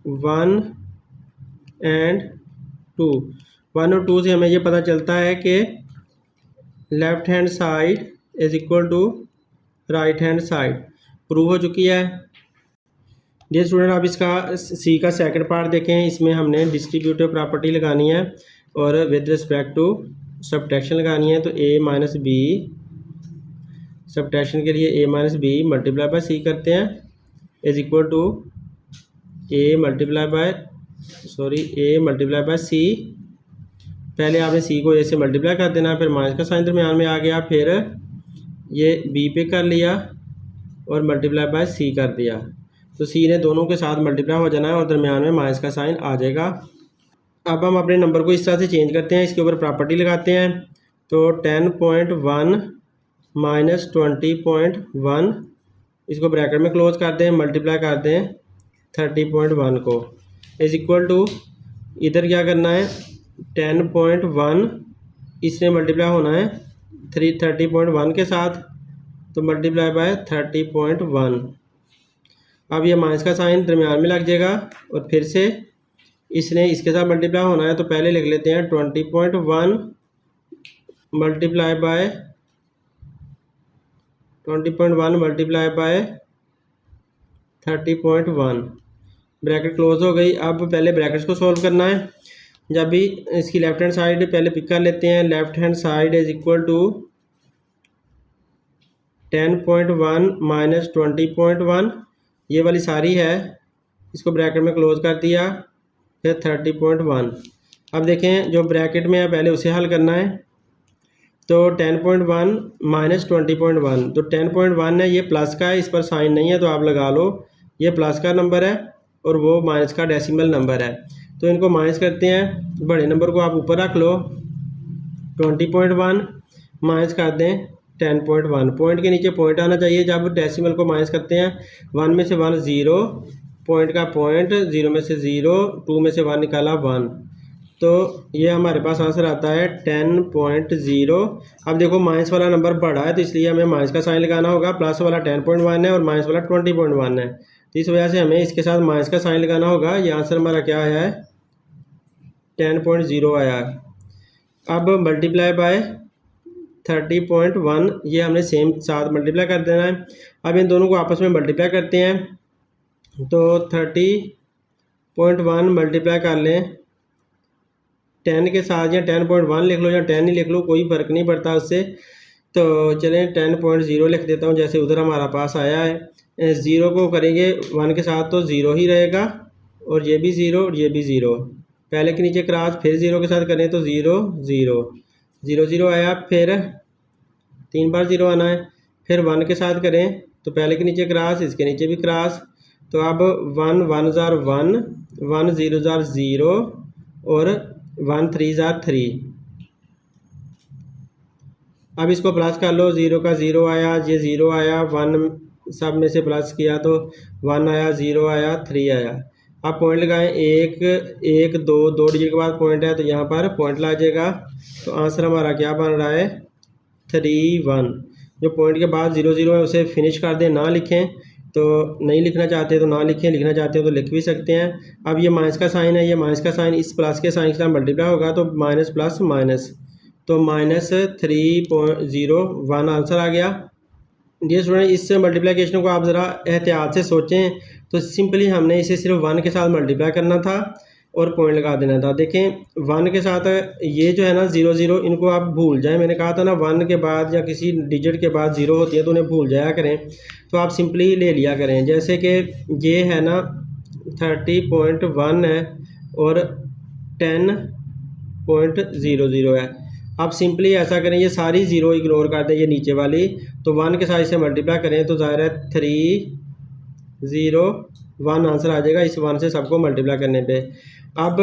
1 एंड 2, 1 और 2 से हमें ये पता चलता है कि left hand side is equal to right hand side, prove हो चुकी है। डियर स्टूडेंट, आप इसका सी का सेकंड पार्ट देखें, इसमें हमने डिस्ट्रीब्यूटिव प्रॉपर्टी लगानी है और विद रिस्पेक्ट टू सब्ट्रैक्शन लगानी है। तो a माइनस बी, सब्ट्रैक्शन के लिए a minus B multiply by C करते हैं is equal to a multiply by C. पहले आपने c को a से मल्टीप्लाई कर देना, फिर माइनस का साइन दरमियान में आ गया, फिर ये b पे कर लिया और मल्टीप्लाई बाय c कर दिया, तो c ने दोनों के साथ मल्टीप्लाई हो जाना है और दरमियान में माइनस का साइन आ जाएगा। अब हम अपने नंबर को इस तरह से चेंज करते हैं, इसके ऊपर प्रॉपर्टी लगाते हैं। तो 10.1 माइनस 20.1, इसको ब्रैकेट में क्लोज कर दें, मल्टीप्लाई कर दें 30.1 को इज इक्वल टू, इधर क्या करना है 10.1 इसने मल्टीप्लाई होना है 30.1 के साथ, तो मल्टीप्लाई बाय 30.1। अब ये माइनस का साइन दरमियान में लग जाएगा और फिर से इसने इसके साथ मल्टीप्लाई होना है, तो पहले लिख लेते हैं 20.1 मल्टीप्लाई बाय 30.1 ब्रैकेट क्लोज हो गई। अब पहले ब्रैकेट्स को सॉल्व करना है। जब भी इसकी लेफ्ट हैंड साइड पहले पिक कर लेते हैं, left hand side is equal to 10.1 minus 20.1, ये वाली सारी है, इसको ब्रैकेट में क्लोज कर दिया, फिर 30.1। अब देखें जो ब्रैकेट में है पहले उसे हल करना है। तो 10.1 माइनस 20.1, तो 10.1 है, ये प्लस का है, इस पर साइन नहीं है तो आप लगा लो, ये प्लस का नंबर है और वो माइनस का डेसिमल नंबर है, तो इनको माइनस करते हैं। बड़े नंबर को आप ऊपर रख लो, 20.1 माइनस कर दें 10.1, पॉइंट के नीचे पॉइंट आना चाहिए जब डेसिमल को माइनस करते हैं। 1 में से 1 0, पॉइंट का पॉइंट, 0 में से 0, 2 में से 1 निकाला 1, तो ये हमारे पास आंसर आता है 10.0। अब देखो माइनस वाला नंबर बड़ा है तो इसलिए हमें माइनस का साइन लगाना होगा, प्लस वाला 10.1 है और माइनस वाला 20.1 है, तो इस वजह से हमें इसके साथ माइनस का साइन लगाना होगा। ये आंसर हमारा क्या आया है 10.0 आया। अब मल्टीप्लाई बाय 30.1, ये हमने सेम साथ मल्टीप्लाई कर देना है। अब इन दोनों को आपस में मल्टीप्लाई करते हैं, तो 30.1 मल्टीप्लाई कर लें 10 के साथ, या 10.1 लिख लो या 10 ही लिख लो, कोई फ़र्क नहीं पड़ता उससे। तो चलें 10.0 लिख देता हूँ, जैसे उधर हमारा पास आया है। 0 को करेंगे 1 के साथ तो 0 ही रहेगा, और ये भी 0 और ये भी 0, पहले के नीचे क्रॉस, फिर 0 के साथ करें तो 0 0 0 0 आया, फिर 3 बार 0 आना है, फिर 1 के साथ करें तो पहले के नीचे क्रॉस, इसके नीचे भी क्रॉस, तो अब 1 1 जार 1, 1 0 जार 0 और 1 3 जार 3। अब इसको प्लस कर लो, 0 का 0 आया, ये 0 आया, 1 सब में से प्लस किया तो 1 आया, 0 आया, 3 आया। अब पॉइंट लगाएं, 1 1 2 2 डिजिट के बाद पॉइंट है तो यहाँ पर पॉइंट ला जाएगा, तो आंसर हमारा क्या बन रहा है 3 1। जो पॉइंट के बाद 0 0 है उसे फिनिश कर दें, ना लिखें, तो नहीं लिखना चाहते तो ना लिखें, लिखना चाहते हो तो लिख भी सकते हैं। अब ये माइनस का साइन है, ये माइनस का साइन इस प्लस के साइन के साथ मल्टीप्लाई होगा तो माइनस प्लस माइनस, तो माइनस 3.01 आंसर आ गया। डियर स्टूडेंट, इस मल्टीप्लिकेशन को आप ज़रा एहतियात से सोचें, तो सिंपली हमने इसे सिर्फ 1 के साथ मल्टीप्लाई करना था, और पॉइंट लगा देना था। देखें 1 के साथ ये जो है ना 0 0, इनको आप भूल जाएं। मैंने कहा था ना 1 के बाद या किसी डिजिट के बाद 0 होती है तो उन्हें भूल जाया करें। तो आप सिंपली ले लिया करें, जैसे कि ये है ना 30.1 है और 10.00 है। आप सिंपली ऐसा करें, ये सारी ज़ीरो इग्नोर कर दें, ये नीचे वाली, तो 1 के साथ इसे मल्टीप्लाई करें तो ज़ाहिर है 301 आंसर आ जाएगा इस 1 से सबको मल्टीप्लाई करने पे। अब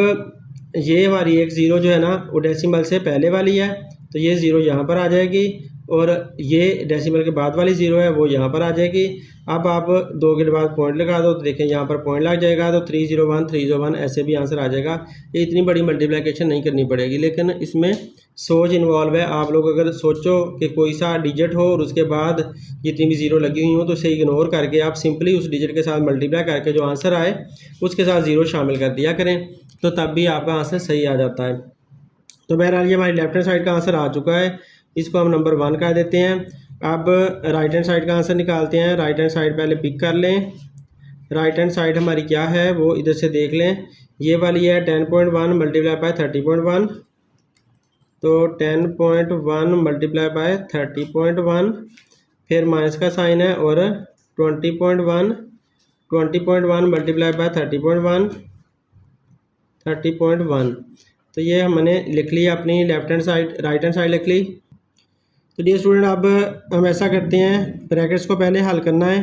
ये हमारी एक ज़ीरो जो है ना वो डेसिमल से पहले वाली है, तो ये ज़ीरो यहाँ पर आ जाएगी, और ये डेसिमल के बाद वाली ज़ीरो है वो यहाँ पर आ जाएगी। अब आप 2 के बाद पॉइंट लगा दो तो देखें यहाँ पर पॉइंट लग जाएगा, तो 301 301 ऐसे भी आंसर आ जाएगा। ये इतनी बड़ी मल्टीप्लिकेशन नहीं करनी पड़ेगी, लेकिन इसमें सोच इन्वॉल्व है। आप लोग अगर सोचो कि कोई सा डिजिट हो और उसके बाद जितनी भी ज़ीरो लगी हुई हो तो उसे इग्नोर करके आप सिंपली उस डिजिट के साथ मल्टीप्लाई करके जो आंसर आए उसके साथ ज़ीरो शामिल कर दिया करें, तो तब भी आपका आंसर सही आ जाता है। तो बहरहाल ये हमारी लेफ्ट हैंड साइड का आंसर आ चुका है, इसको हम नंबर 1 कर देते हैं। अब राइट हैंड साइड का आंसर निकालते हैं। राइट हैंड साइड पहले पिक कर लें। राइट हैंड साइड हमारी क्या है वो इधर से देख लें, ये वाली है 10.1 मल्टीप्लाई बाय 30.1, तो 10.1 मल्टीप्लाई बाय 30.1, फिर माइनस का साइन है, और 20.1 मल्टीप्लाई बाय 30.1, तो ये हमने लिख लिया अपनी left hand side, right hand side लिख ली। तो डियर स्टूडेंट अब हम ऐसा करते हैं, ब्रैकेट्स को पहले हल करना है,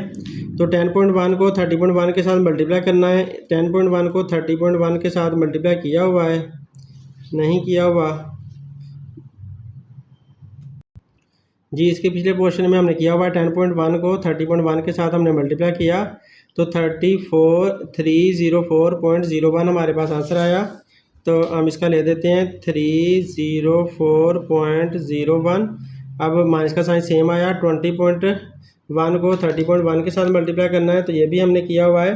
तो 10.1 को 30.1 के साथ मल्टीप्लाई करना है। 10.1 को 30.1 के साथ मल्टीप्लाई किया हुआ है, नहीं किया हुआ जी, इसके पिछले पोर्शन में हमने किया हुआ है। 10.1 को 30.1 के साथ हमने मल्टीप्लाई किया तो 34304.01 हमारे पास आंसर आया। तो हम इसका ले देते हैं 304.01। अब माइनस का साइन सेम आया। 20.1 को 30.1 के साथ मल्टीप्लाई करना है, तो ये भी हमने किया हुआ है।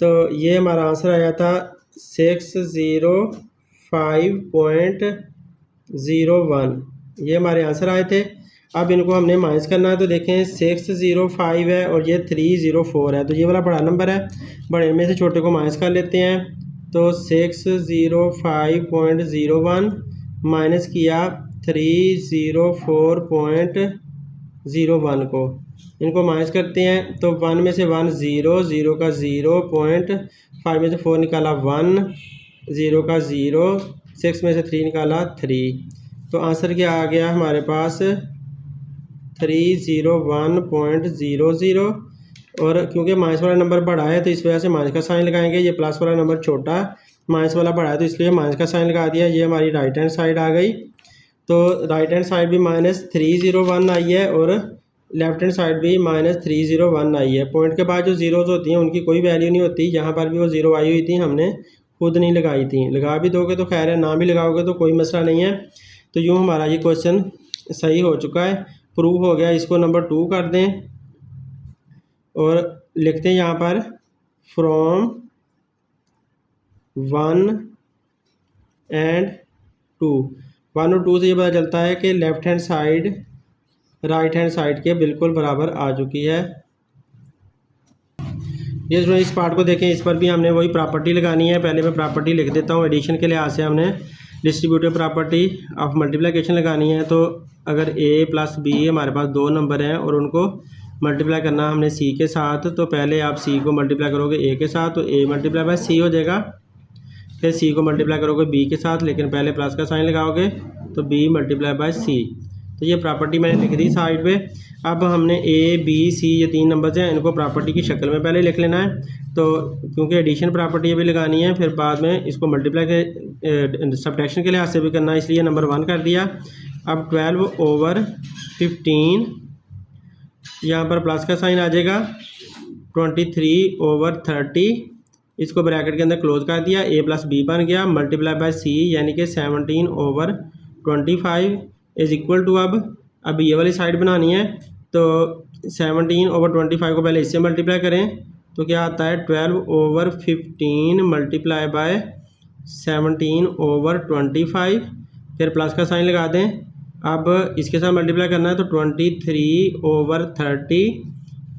तो ये हमारा आंसर आया था 605.01, ये हमारे आंसर आए थे। अब इनको हमने माइनस करना है, तो देखें 605 है और ये 304 है, तो ये वाला बड़ा नंबर है, बड़े में से छोटे को माइनस कर लेते हैं। तो 605.01 माइनस किया 304.01 को, इनको माइनस करते हैं तो 1 में से 1 0, 0 का 0, 5 में से 4 निकाला 1, 0 का 0, 6 में से 3 निकाला 3, तो आंसर क्या आ गया हमारे पास 301.00। और क्योंकि माइनस वाला नंबर बड़ा है तो इस वजह से माइनस का साइन लगाएंगे, ये प्लस वाला नंबर छोटा, माइनस वाला बड़ा है तो इसलिए माइनस का साइन लगा दिया। ये हमारी राइट हैंड साइड आ गई, तो राइट हैंड साइड भी -301 आई है और लेफ्ट हैंड साइड भी -301 आई है। पॉइंट के बाद जो ज़ीरोज़ होती हैं उनकी कोई वैल्यू नहीं होती, यहाँ पर भी वो ज़ीरो आई हुई थी, हमने खुद नहीं लगाई थी। लगा भी दोगे तो खैर है, ना भी लगाओगे तो कोई मसला नहीं है। तो यूँ हमारा ये क्वेश्चन सही हो चुका है, प्रूव हो गया। इसको नंबर 2 कर दें और लिखते हैं यहाँ पर फ्रॉम 1 एंड 2। 1 और 2 से ये पता चलता है कि left hand side right hand side के बिल्कुल बराबर आ चुकी है। ये जो इस पार्ट को देखें, इस पर भी हमने वही प्रॉपर्टी लगानी है। पहले मैं प्रॉपर्टी लिख देता हूँ। एडिशन के लिहाज से हमने डिस्ट्रीब्यूटिव प्रॉपर्टी ऑफ मल्टीप्लिकेशन लगानी है। तो अगर a + b हमारे पास 2 नंबर हैं और उनको मल्टीप्लाई करना हमने c के साथ, तो पहले आप c को मल्टीप्लाई करोगे a के साथ तो a मल्टीप्लाई बाय c हो जाएगा, फिर c को मल्टीप्लाई करोगे b के साथ, लेकिन पहले प्लस का साइन लगाओगे तो b मल्टीप्लाई बाय c। तो ये प्रॉपर्टी मैंने लिख दी साइड पे। अब हमने a b c ये 3 नंबर्स हैं, इनको प्रॉपर्टी की शक्ल में पहले लिख लेना है। तो क्योंकि एडिशन प्रॉपर्टी अभी लगानी है, फिर बाद में इसको मल्टीप्लाई के सब्ट्रैक्शन के लिहाज से भी करना है, इसलिए नंबर 1 कर दिया। अब 12/15 यहाँ पर प्लस का साइन आ जाएगा, 23/30 इसको ब्रैकेट के अंदर क्लोज कर दिया, a + b बन गया, मल्टीप्लाई बाय c यानी कि 17/25 इज़ इक्वल टू अब ये वाली साइड बनानी है। तो 17/25 को पहले इससे मल्टीप्लाई करें तो क्या आता है 12/15 मल्टीप्लाई बाय 17/25, फिर प्लस का साइन लगा दें। अब इसके साथ मल्टीप्लाई करना है तो 23/30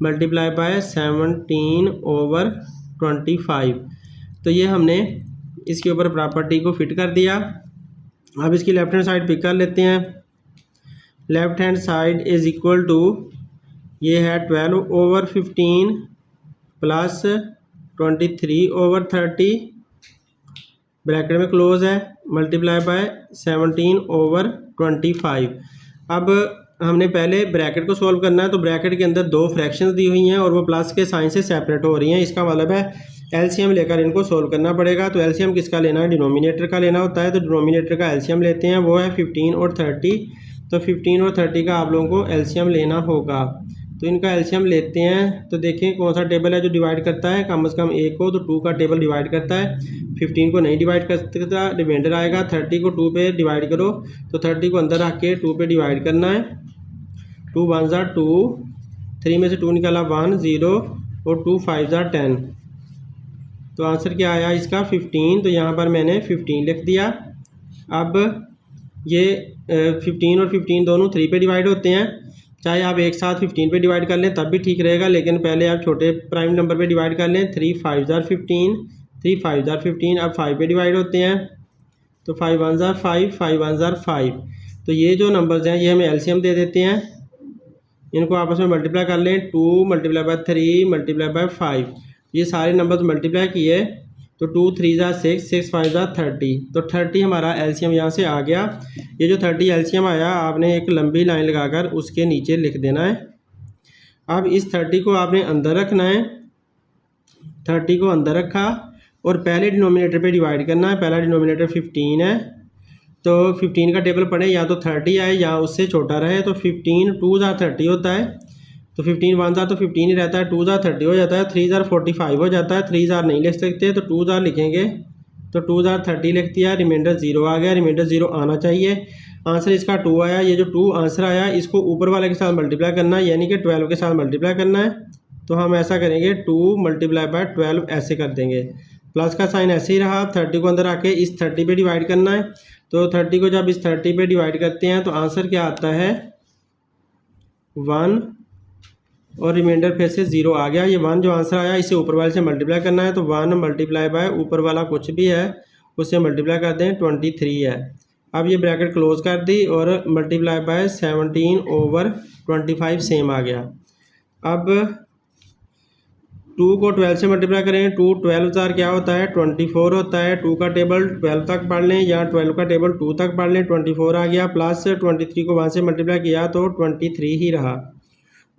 मल्टीप्लाई बाय 17/25। तो ये हमने इसके ऊपर प्रॉपर्टी को फिट कर दिया। अब इसकी लेफ्ट हैंड साइड पिक कर लेते हैं। Left hand side is equal to, ये है 12/15 प्लस 23/30 ब्रैकेट में क्लोज है, मल्टीप्लाई बाय 17/25। अब हमने पहले ब्रैकेट को सॉल्व करना है, तो ब्रैकेट के अंदर दो फ्रैक्शंस दी हुई हैं और वो प्लस के साइन से सेपरेट हो रही हैं। इसका मतलब है एलसीएम लेकर इनको सॉल्व करना पड़ेगा। तो एलसीएम किसका लेना है? डिनोमिनेटर का लेना होता है। तो डिनोमिनेटर का एलसीएम लेते हैं, वो है 15 और 30। तो 15 और 30 का आप लोगों को एलसीएम लेना होगा। तो इनका एलसीएम लेते हैं। तो देखें कौन सा टेबल है जो डिवाइड करता है कम से कम एक को, तो 2 का टेबल डिवाइड करता है। 15 को नहीं डिवाइड कर सकता, रिमाइंडर आएगा। 30 को 2 पे डिवाइड करो, तो 30 को अंदर रख के 2 पे डिवाइड करना है। 2 1 ज़ा 2, 3 में से 2 निकाला 1 0 और 2 5 ज़ा 10। तो आंसर क्या आया इसका? 15। तो यहाँ पर मैंने 15 लिख दिया। अब ये 15 और 15 दोनों 3 पे डिवाइड होते हैं। चाहे आप एक साथ 15 पे डिवाइड कर लें तब भी ठीक रहेगा, लेकिन पहले आप छोटे प्राइम नंबर पे डिवाइड कर लें। 3 5 ज़ा 15, 3 5 ज़ा 15। अब 5 पे डिवाइड होते हैं, तो 5 1 ज़ा 5, 5 1 ज़ा 5। तो ये जो नंबर्स हैं ये हमें एलसीएम दे देते हैं। इनको आपस में मल्टीप्लाई कर लें, 2 मल्टीप्लाई बाय 3 मल्टीप्लाई बाय 5। ये सारे नंबर्स मल्टीप्लाई किए, तो 2 3 ज़ा 6, 6 5 ज़ा 30। तो 30 हमारा एलसीएम यहाँ से आ गया। ये जो 30 एलसीएम आया, आपने एक लंबी लाइन लगाकर उसके नीचे लिख देना है। अब इस 30 को आपने अंदर रखना है। 30 को अंदर रखा और पहले डिनोमिनेटर पे डिवाइड करना है। पहला डिनोमिनेटर 15 है, तो 15 का टेबल पढ़े, या तो 30 आए या उससे छोटा रहे। तो 15 2 ज़ा 30 होता है। तो 15 1 ज़ा तो 15 ही रहता है, 2 ज़ा 30 हो जाता है, 3 ज़ा 45 हो जाता है। 3 ज़ा नहीं लिख सकते, तो 2 ज़ा लिखेंगे। तो 2 ज़ा 30 लिख दिया, रिमाइंडर 0 आ गया। रिमाइंडर 0 आना चाहिए। आंसर इसका 2 आया। ये जो 2 आंसर आया, इसको ऊपर वाले के साथ मल्टीप्लाई करना है, यानी कि 12 के साथ मल्टीप्लाई करना है। तो हम ऐसा करेंगे, 2 मल्टीप्लाई बाय 12 ऐसे कर देंगे। प्लस का साइन ऐसे ही रहा। 30 को अंदर आके इस 30 पे डिवाइड करना है। तो 30 को जब इस 30 पे डिवाइड करते हैं तो आंसर क्या आता है? 1 और रिमाइंडर फिर से 0 आ गया। ये 1 जो आंसर आया, इसे ऊपर वाले से मल्टीप्लाई करना है। तो 1 मल्टीप्लाई बाय ऊपर वाला कुछ भी है उससे मल्टीप्लाई कर दें, 23 है। अब ये ब्रैकेट क्लोज कर दी और मल्टीप्लाई बाय 17/25 सेम आ गया। अब 2 को 12 से मल्टीप्लाई करें, 2 12 ज़ार क्या होता है? 24 होता है। 2 का टेबल 12 तक पढ़ लें या 12 का टेबल 2 तक पढ़ लें, 24 आ गया। प्लस 23 को 1 से मल्टीप्लाई किया तो 23 ही रहा।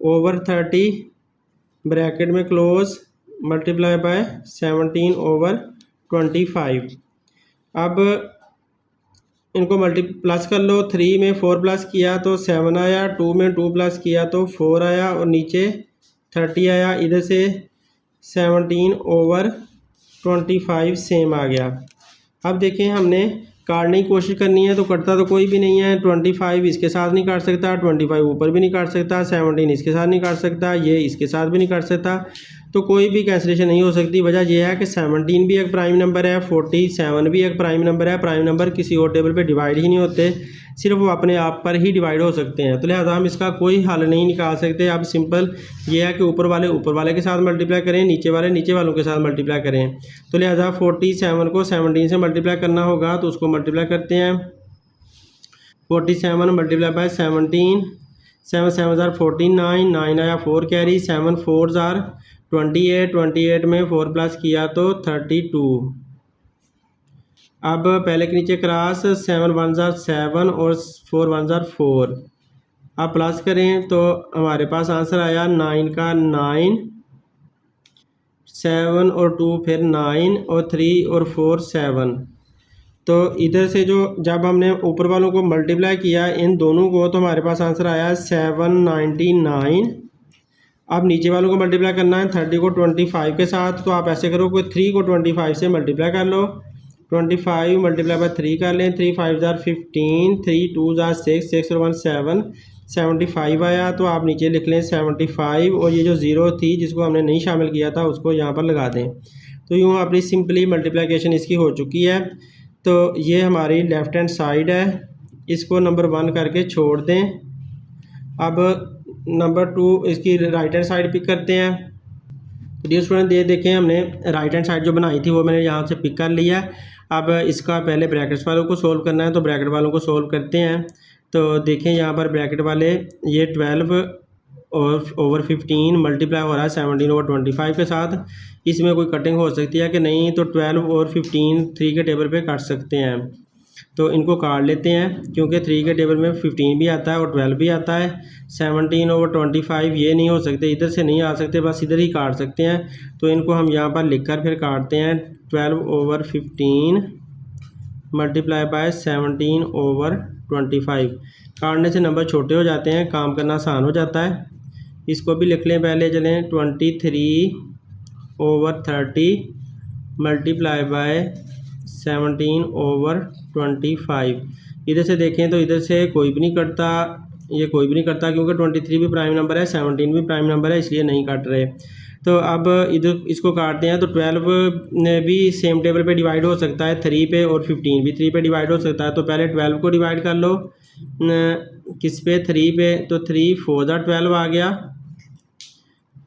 ओवर 30 ब्रैकेट में क्लोज, मल्टीप्लाई बाय 17/25। अब इनको प्लस कर लो। 3 में 4 प्लस किया तो 7 आया, 2 में 2 प्लस किया तो 4 आया और नीचे 30 आया। इधर से 17/25 सेम आ गया। अब देखें हमने काटने की कोशिश करनी है, तो कटता तो कोई भी नहीं है। 25 इसके साथ नहीं काट सकता, 25 ऊपर भी नहीं काट सकता, 17 इसके साथ नहीं काट सकता, ये इसके साथ भी नहीं काट सकता। तो कोई भी कैंसिलेशन नहीं हो सकती। वजह यह है कि 17 भी एक प्राइम नंबर है, 47 भी एक प्राइम नंबर है। प्राइम नंबर किसी और टेबल पे डिवाइड ही नहीं होते, सिर्फ वो अपने आप पर ही डिवाइड हो सकते हैं। तो लिहाजा हम इसका कोई हल नहीं निकाल सकते। अब सिंपल ये है कि ऊपर वाले के साथ मल्टीप्लाई करें, नीचे वालों के साथ मल्टीप्लाई करें। तो लिहाजा 47 को 17 से मल्टीप्लाई करना होगा, तो उसको मल्टीप्लाई करते हैं। 47 मल्टीप्लाई बाय 17, 7 7 ज़ार 49, 9 आया 4 कैरी, 7 4 ज़ार 28, 28 में 4 प्लस किया तो 32। अब पहले के नीचे क्रॉस, 7 1 ज़ार 7 और 4 1 ज़ार 4। अब प्लस करें तो हमारे पास आंसर आया 9 का 9, 7 और 2 फिर 9 और 3 और 4 7। तो इधर से जो जब हमने ऊपर वालों को मल्टीप्लाई किया इन दोनों को, तो हमारे पास आंसर आया 799। अब नीचे वालों को मल्टीप्लाई करना है 30 को 25 के साथ। तो आप ऐसे करो कि 3 को 25 से मल्टीप्लाई कर लो, 25 मल्टीप्लाई बाय 3 कर लें, 3 5 ज़ार 15, 3 2 ज़ार 6, 6 और 1 7, 75 आया। तो आप नीचे लिख लें 75 और ये जो 0 थी जिसको हमने नहीं शामिल किया था उसको यहाँ पर लगा दें। तो यूँ अपनी सिंपली मल्टीप्लिकेशन इसकी हो चुकी है। तो ये हमारी लेफ़्ट हैंड साइड है, इसको नंबर 1 करके छोड़ दें। अब नंबर 2 इसकी राइट हैंड साइड पिक करते हैं। डियर स्टूडेंट, ये देखें हमने राइट हैंड साइड जो बनाई थी वो मैंने यहाँ से पिक कर लिया। अब इसका पहले ब्रैकेट्स वालों को सोल्व करना है, तो ब्रैकेट वालों को सोल्व करते हैं। तो देखें यहाँ पर ब्रैकेट वाले ये 12 और ओवर 15 मल्टीप्लाई हो रहा है 17 ओवर 25 के साथ। इसमें कोई कटिंग हो सकती है कि नहीं, तो 12 और 15 3 के टेबल पे काट सकते हैं। तो इनको काट लेते हैं, क्योंकि 3 के टेबल में 15 भी आता है और 12 भी आता है। 17 ओवर 25 ये नहीं हो सकते, इधर से नहीं आ सकते, बस इधर ही काट सकते हैं। तो इनको हम यहाँ पर लिख कर फिर काटते हैं। 12 ओवर 15 मल्टीप्लाई बाय 17 ओवर 25। काटने से नंबर छोटे हो जाते हैं, काम करना आसान हो जाता है। इसको भी लिख लें पहले, चलें। 23 ओवर 30 मल्टीप्लाई बाय 17 ओवर 25। इधर से देखें तो इधर से कोई भी नहीं कटता, ये कोई भी नहीं कटता, क्योंकि 23 भी प्राइम नंबर है, 17 भी प्राइम नंबर है, इसलिए नहीं काट रहे। तो अब इधर इसको काटते हैं। तो 12 भी सेम टेबल पे डिवाइड हो सकता है 3 पे, और 15 भी 3 पे डिवाइड हो सकता है। तो पहले 12 को डिवाइड कर लो किस पे, 3 पे। तो 3 4 ज़ा 12 आ गया,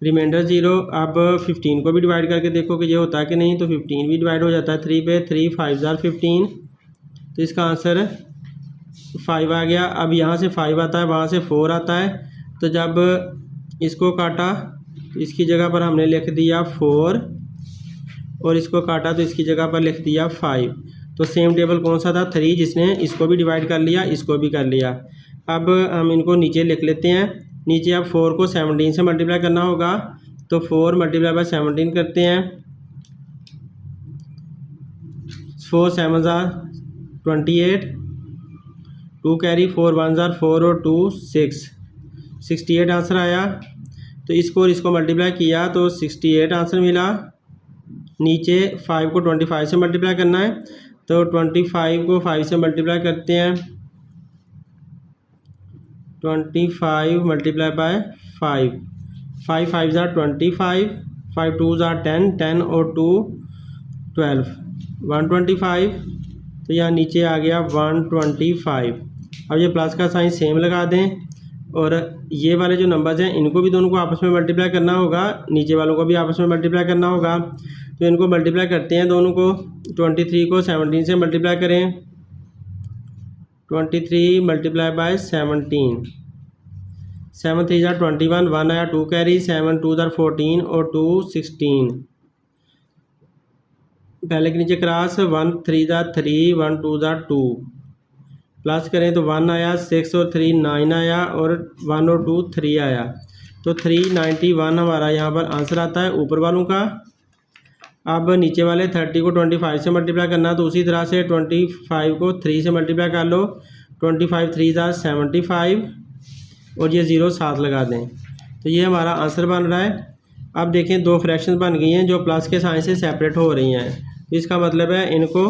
रिमाइंडर 0। अब 15 को भी डिवाइड करके देखो कि ये होता है कि नहीं, तो 15 भी डिवाइड हो जाता है 3 पे। 3 5 ज़ा 15, तो इसका आंसर 5 आ गया। अब यहाँ से 5 आता है, वहाँ से 4 आता है। तो जब इसको काटा तो इसकी जगह पर हमने लिख दिया 4, और इसको काटा तो इसकी जगह पर लिख दिया 5। तो सेम टेबल कौन सा था, 3, जिसने इसको भी डिवाइड कर लिया, इसको भी कर लिया। अब हम इनको नीचे लिख लेते हैं। नीचे अब 4 को 17 से मल्टीप्लाई करना होगा, तो 4 मल्टीप्लाई बाय 17 करते हैं। 4 7 ज़ा 28, 2 कैरी, 4 1 ज़ा 4 और 2 6, 68 आंसर आया। तो इसको और इसको मल्टीप्लाई किया तो 68 आंसर मिला। नीचे 5 को 25 से मल्टीप्लाई करना है, तो 25 को 5 से मल्टीप्लाई करते हैं। 25 मल्टीप्लाई बाय 5, 5 5 ज़ा 25, 5 2 ज़ा 10, 10 और 2 12, 125। तो यहाँ नीचे आ गया 125। अब ये प्लस का साइन सेम लगा दें, और ये वाले जो नंबर्स हैं इनको भी दोनों को आपस में मल्टीप्लाई करना होगा, नीचे वालों को भी आपस में मल्टीप्लाई करना होगा। तो इनको मल्टीप्लाई करते हैं दोनों को। 23 को 17 से मल्टीप्लाई करें। 23 मल्टीप्लाई बाय 17, 7 3 ज़ा 21, 1 आया 2 कैरी, 7 2 ज़ा 14 और 2 16। पहले के नीचे क्रॉस, 1 3 ज़ा 3, 1 2 ज़ा 2। प्लस करें तो 1 आया, 6 और 3 9 आया, और 1 और 2 3 आया। तो 391 हमारा यहाँ पर आंसर आता है ऊपर वालों का। अब नीचे वाले 30 को 25 से मल्टीप्लाई करना, तो उसी तरह से 25 को 3 से मल्टीप्लाई कर लो। 25 3 ज़ा 75, और ये 0 साथ लगा दें। तो ये हमारा आंसर बन रहा है। अब देखें 2 फ्रैक्शंस बन गई हैं जो प्लस के साइन से सेपरेट हो रही हैं। तो इसका मतलब है इनको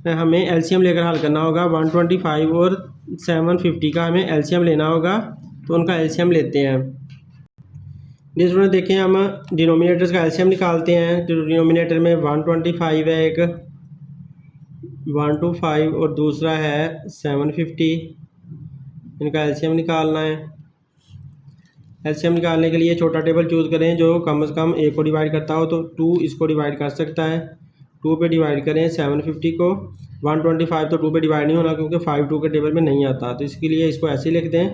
हमें एलसीएम लेकर हल करना होगा। 125 और 750 का हमें एलसीएम लेना होगा, तो उनका एलसीएम लेते हैं। स्टूडेंट देखें, हम डिनोमिनेटर्स का एलसीएम निकालते हैं। तो डिनोमिनेटर में 125 है एक, 125 और दूसरा है 750। इनका एलसीएम निकालना है। एलसीएम निकालने के लिए छोटा टेबल चूज़ करें जो कम से कम 1 को डिवाइड करता हो। तो 2 इसको डिवाइड कर सकता है, 2 पे डिवाइड करें 750 को। 125 तो 2 पे डिवाइड नहीं होना, क्योंकि 5 2 के टेबल में नहीं आता, तो इसके लिए इसको ऐसे ही लिख दें।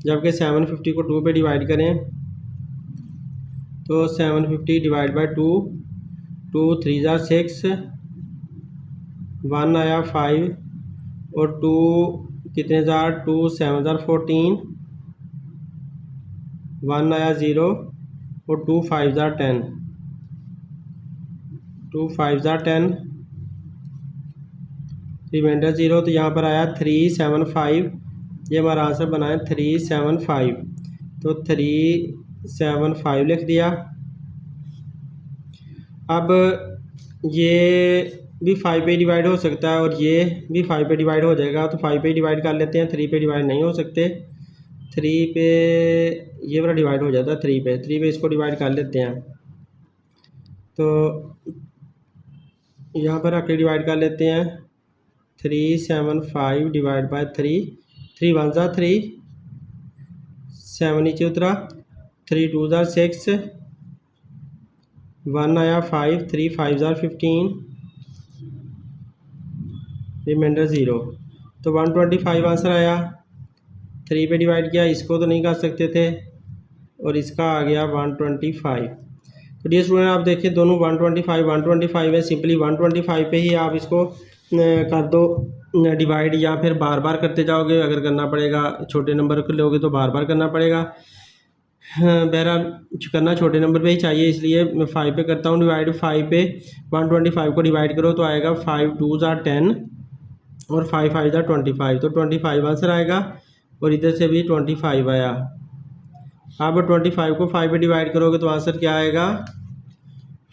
जबकि 750 को 2 पे डिवाइड करें, तो 750 डिवाइड बाय 2, 2 3 ज़ा 6, 1 आया 5, और 2 कितने ज़ा 2 7 ज़ा 14, 1 आया 0, और 2 5 ज़ा 10, 2 5 ज़ा 10, रिमाइंडर 0। तो यहाँ पर आया 375, ये हमारा आंसर बना है 375। तो 375 लिख दिया। अब ये भी 5 पे डिवाइड हो सकता है, और ये भी 5 पे डिवाइड हो जाएगा, तो 5 पे डिवाइड कर लेते हैं। 3 पे डिवाइड नहीं हो सकते, 3 पे ये वाला डिवाइड हो जाता है। 3 पे इसको डिवाइड कर लेते हैं। तो यहाँ पर आके डिवाइड कर लेते हैं। 375 डिवाइड बाय 3, 3 1 ज़ा 3, 7 नीचे उतरा, 3 2 ज़ा 6, 1 आया 5, 3 5 ज़ा 15, रिमाइंडर 0। तो 125 आंसर आया। 3 पे डिवाइड किया, इसको तो नहीं कर सकते थे, और इसका आ गया 125। तो डियर स्टूडेंट आप देखें दोनों 125 है, सिंपली 125 पे ही आप इसको कर दो डिवाइड, या फिर बार बार करते जाओगे, अगर करना पड़ेगा छोटे नंबर को लोगे तो बार बार करना पड़ेगा। बहरहाल करना छोटे नंबर पे ही चाहिए, इसलिए मैं 5 पे करता हूँ डिवाइड। 5 पे 125 को डिवाइड करो तो आएगा 5 2 ज़ा 10 और 5 5 ज़ा 25, तो 25 आंसर आएगा, और इधर से भी 25 आया। अब 25 को 5 पे डिवाइड करोगे तो आंसर क्या आएगा,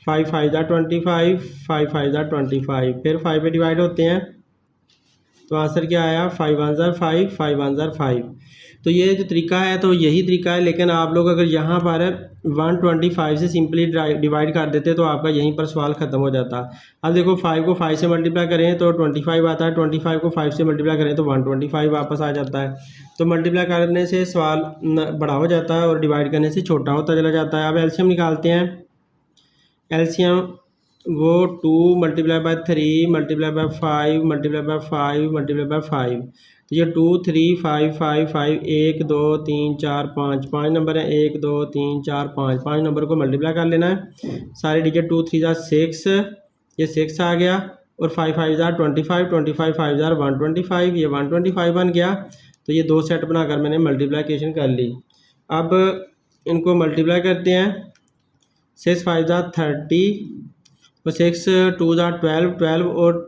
5 5 ज़ा 25, 5 5 ज़ा 25, फिर 5 पे डिवाइड होते हैं तो आंसर क्या आया, 5 1 ज़ा 5, 5 1 ज़ा 5। तो ये जो तरीका है तो यही तरीका है, लेकिन आप लोग अगर यहाँ पर 125 से सिंपली डिवाइड कर देते तो आपका यहीं पर सवाल ख़त्म हो जाता। अब देखो 5 को 5 से मल्टीप्लाई करें तो 25 आता है, 25 को 5 से मल्टीप्लाई करें तो 125 वापस आ जाता है। तो मल्टीप्लाई करने से सवाल बड़ा हो जाता है और डिवाइड करने से छोटा होता चला जाता है। अब एलसीएम निकालते हैं। एलसीएम वो 2 multiply by 3 multiply by 5 multiply by 5 multiply by 5, तो ये 2 3 5 5 5 1 2 3 4 5 नंबर है, 1 2 3 4 5 नंबर को मल्टीप्लाई कर लेना है। सारे डिजिट 2 3 ज़ा 6, ये 6 आ गया, और 5 5 ज़ा 25, 25 5 ज़ा 125, ये 125 बन गया। तो ये 2 सेट बनाकर मैंने मल्टीप्लाइकेशन कर ली। अब इनको मल्टीप्लाई करते हैं। 6 5 ज़ा 30 और 6 2 ज़ा 12 और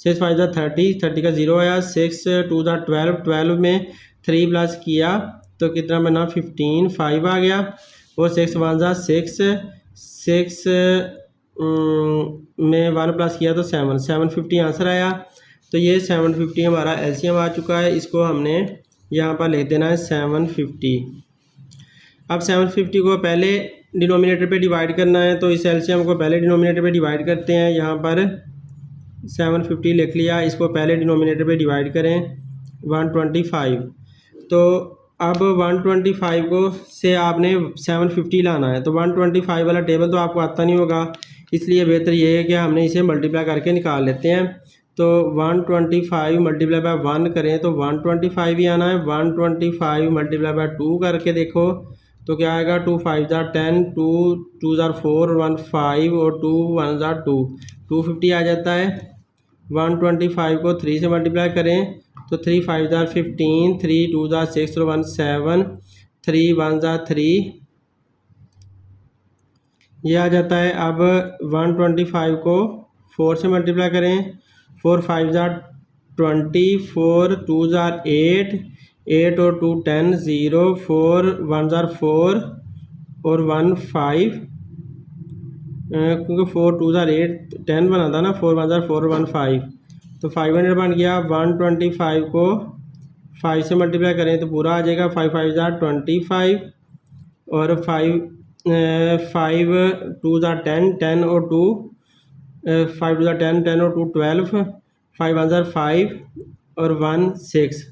6 5 ज़ा 30 का 0 आया। 6 2 ज़ा 12 में 3 प्लस किया तो कितना बना, 15, 5 आ गया, और 6 1 ज़ा 6 में 1 प्लस किया तो 750 आंसर आया। तो ये 750 हमारा एलसीएम आ चुका है। इसको हमने यहाँ पर लिख देना है 750। अब 750 को पहले डिनोमिनेटर पे डिवाइड करना है, तो इस एलसीएम को पहले डिनोमिनेटर पे डिवाइड करते हैं। यहाँ पर 750 लिख लिया, इसको पहले डिनोमिनेटर पे डिवाइड करें 125। तो अब 125 को से आपने 750 लाना है, तो 125 वाला टेबल तो आपको आता नहीं होगा, इसलिए बेहतर ये है कि हमने इसे मल्टीप्लाई करके निकाल लेते हैं। तो 125 मल्टीप्लाई बाय 1 करें तो 125 ही आना है। 125 मल्टीप्लाई बाय 2 करके देखो तो क्या आएगा, 2 5 ज़ा 10, 2 2 ज़ा 4, 1 5 और 2 1 ज़ा 2, 250 आ जाता है। 125 को 3 से मल्टीप्लाई करें तो 3 5 ज़ा 15, 3 2 ज़ा 6 और 1 7, 3 1 ज़ा 3, ये आ जाता है। अब 125 को 4 से मल्टीप्लाई करें, 4 5 ज़ा 20, 4 2 ज़ा 8, 8 और 2 10, 0 4 1 ज़ा 4 और 1 5, क्योंकि 4 2 ज़ा 8 10 बना था ना, 4 1 ज़ा 4 और 1 5, तो 500 बन गया। 125 को 5 से मल्टीप्लाई करें तो पूरा आ जाएगा, 5 5 ज़ा 25 और 5 2 ज़ा 10, 10 और 2 5 2 ज़ा 10, 10 और 2 12, 5 1 ज़ा 5 और 1 6,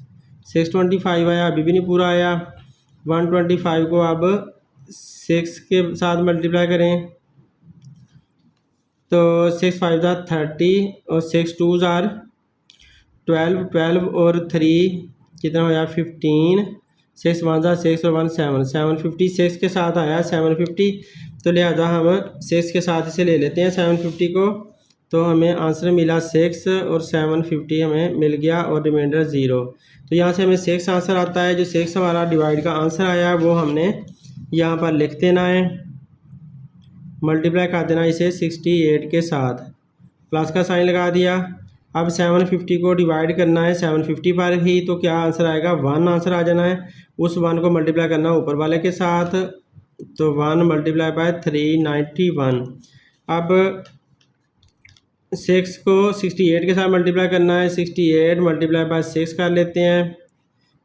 625 आया, अभी भी नहीं पूरा आया। 125 को अब 6 के साथ मल्टीप्लाई करें तो 6 5 ज़ा 30 और 6 2 ज़ा 12, 12 और 3 कितना हो गया, 15, 6 1 ज़ा 6 और 1 7, 750 6 के साथ आया 750, तो लिहाजा हम 6 के साथ इसे ले लेते हैं 750 को, तो हमें आंसर मिला 6 और 750 हमें मिल गया और रिमाइंडर 0। तो यहाँ से हमें 6 आंसर आता है। जो 6 हमारा डिवाइड का आंसर आया है वो हमने यहाँ पर लिख देना है, मल्टीप्लाई कर देना इसे 68 के साथ, प्लस का साइन लगा दिया। अब 750 को डिवाइड करना है 750 पर ही, तो क्या आंसर आएगा, 1 आंसर आ जाना है। उस 1 को मल्टीप्लाई करना ऊपर वाले के साथ, तो 1 मल्टीप्लाई बाय 391। अब 6 को 68 के साथ मल्टीप्लाई करना है, 68 मल्टीप्लाई बाय 6 कर लेते हैं।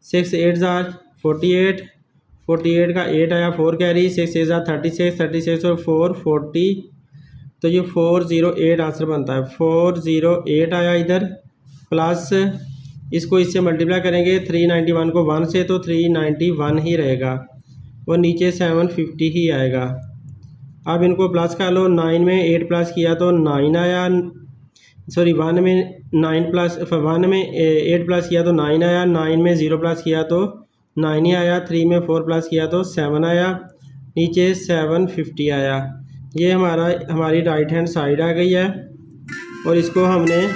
6 8 ज़ा 48, 48 का 8 आया, 4 कैरी, 6 8 ज़ा 36, 36 और 4 40, तो ये 408 आंसर बनता है। 408 आया इधर, प्लस इसको इससे मल्टीप्लाई करेंगे 391 को 1 से, तो 391 ही रहेगा और नीचे 750 ही आएगा। अब इनको प्लस कर लो, 9 में 8 प्लस किया तो 9 आया, सॉरी 1 में 9 प्लस 1 में 8 प्लस किया तो 9 आया, 9 में 0 प्लस किया तो 9 ही आया, 3 में 4 प्लस किया तो 7 आया, नीचे 750 आया। ये हमारी राइट हैंड साइड आ गई है और इसको हमने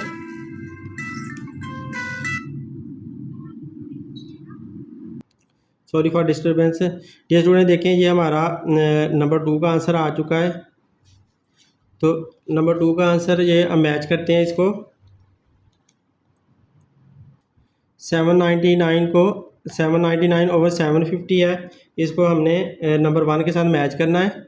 सॉरी फॉर डिस्टर्बेंस। ये स्टूडेंट देखें, ये हमारा नंबर 2 का आंसर आ चुका है। तो नंबर 2 का आंसर ये हम मैच करते हैं इसको। 799 को 799 ओवर 750 है, इसको हमने नंबर 1 के साथ मैच करना है।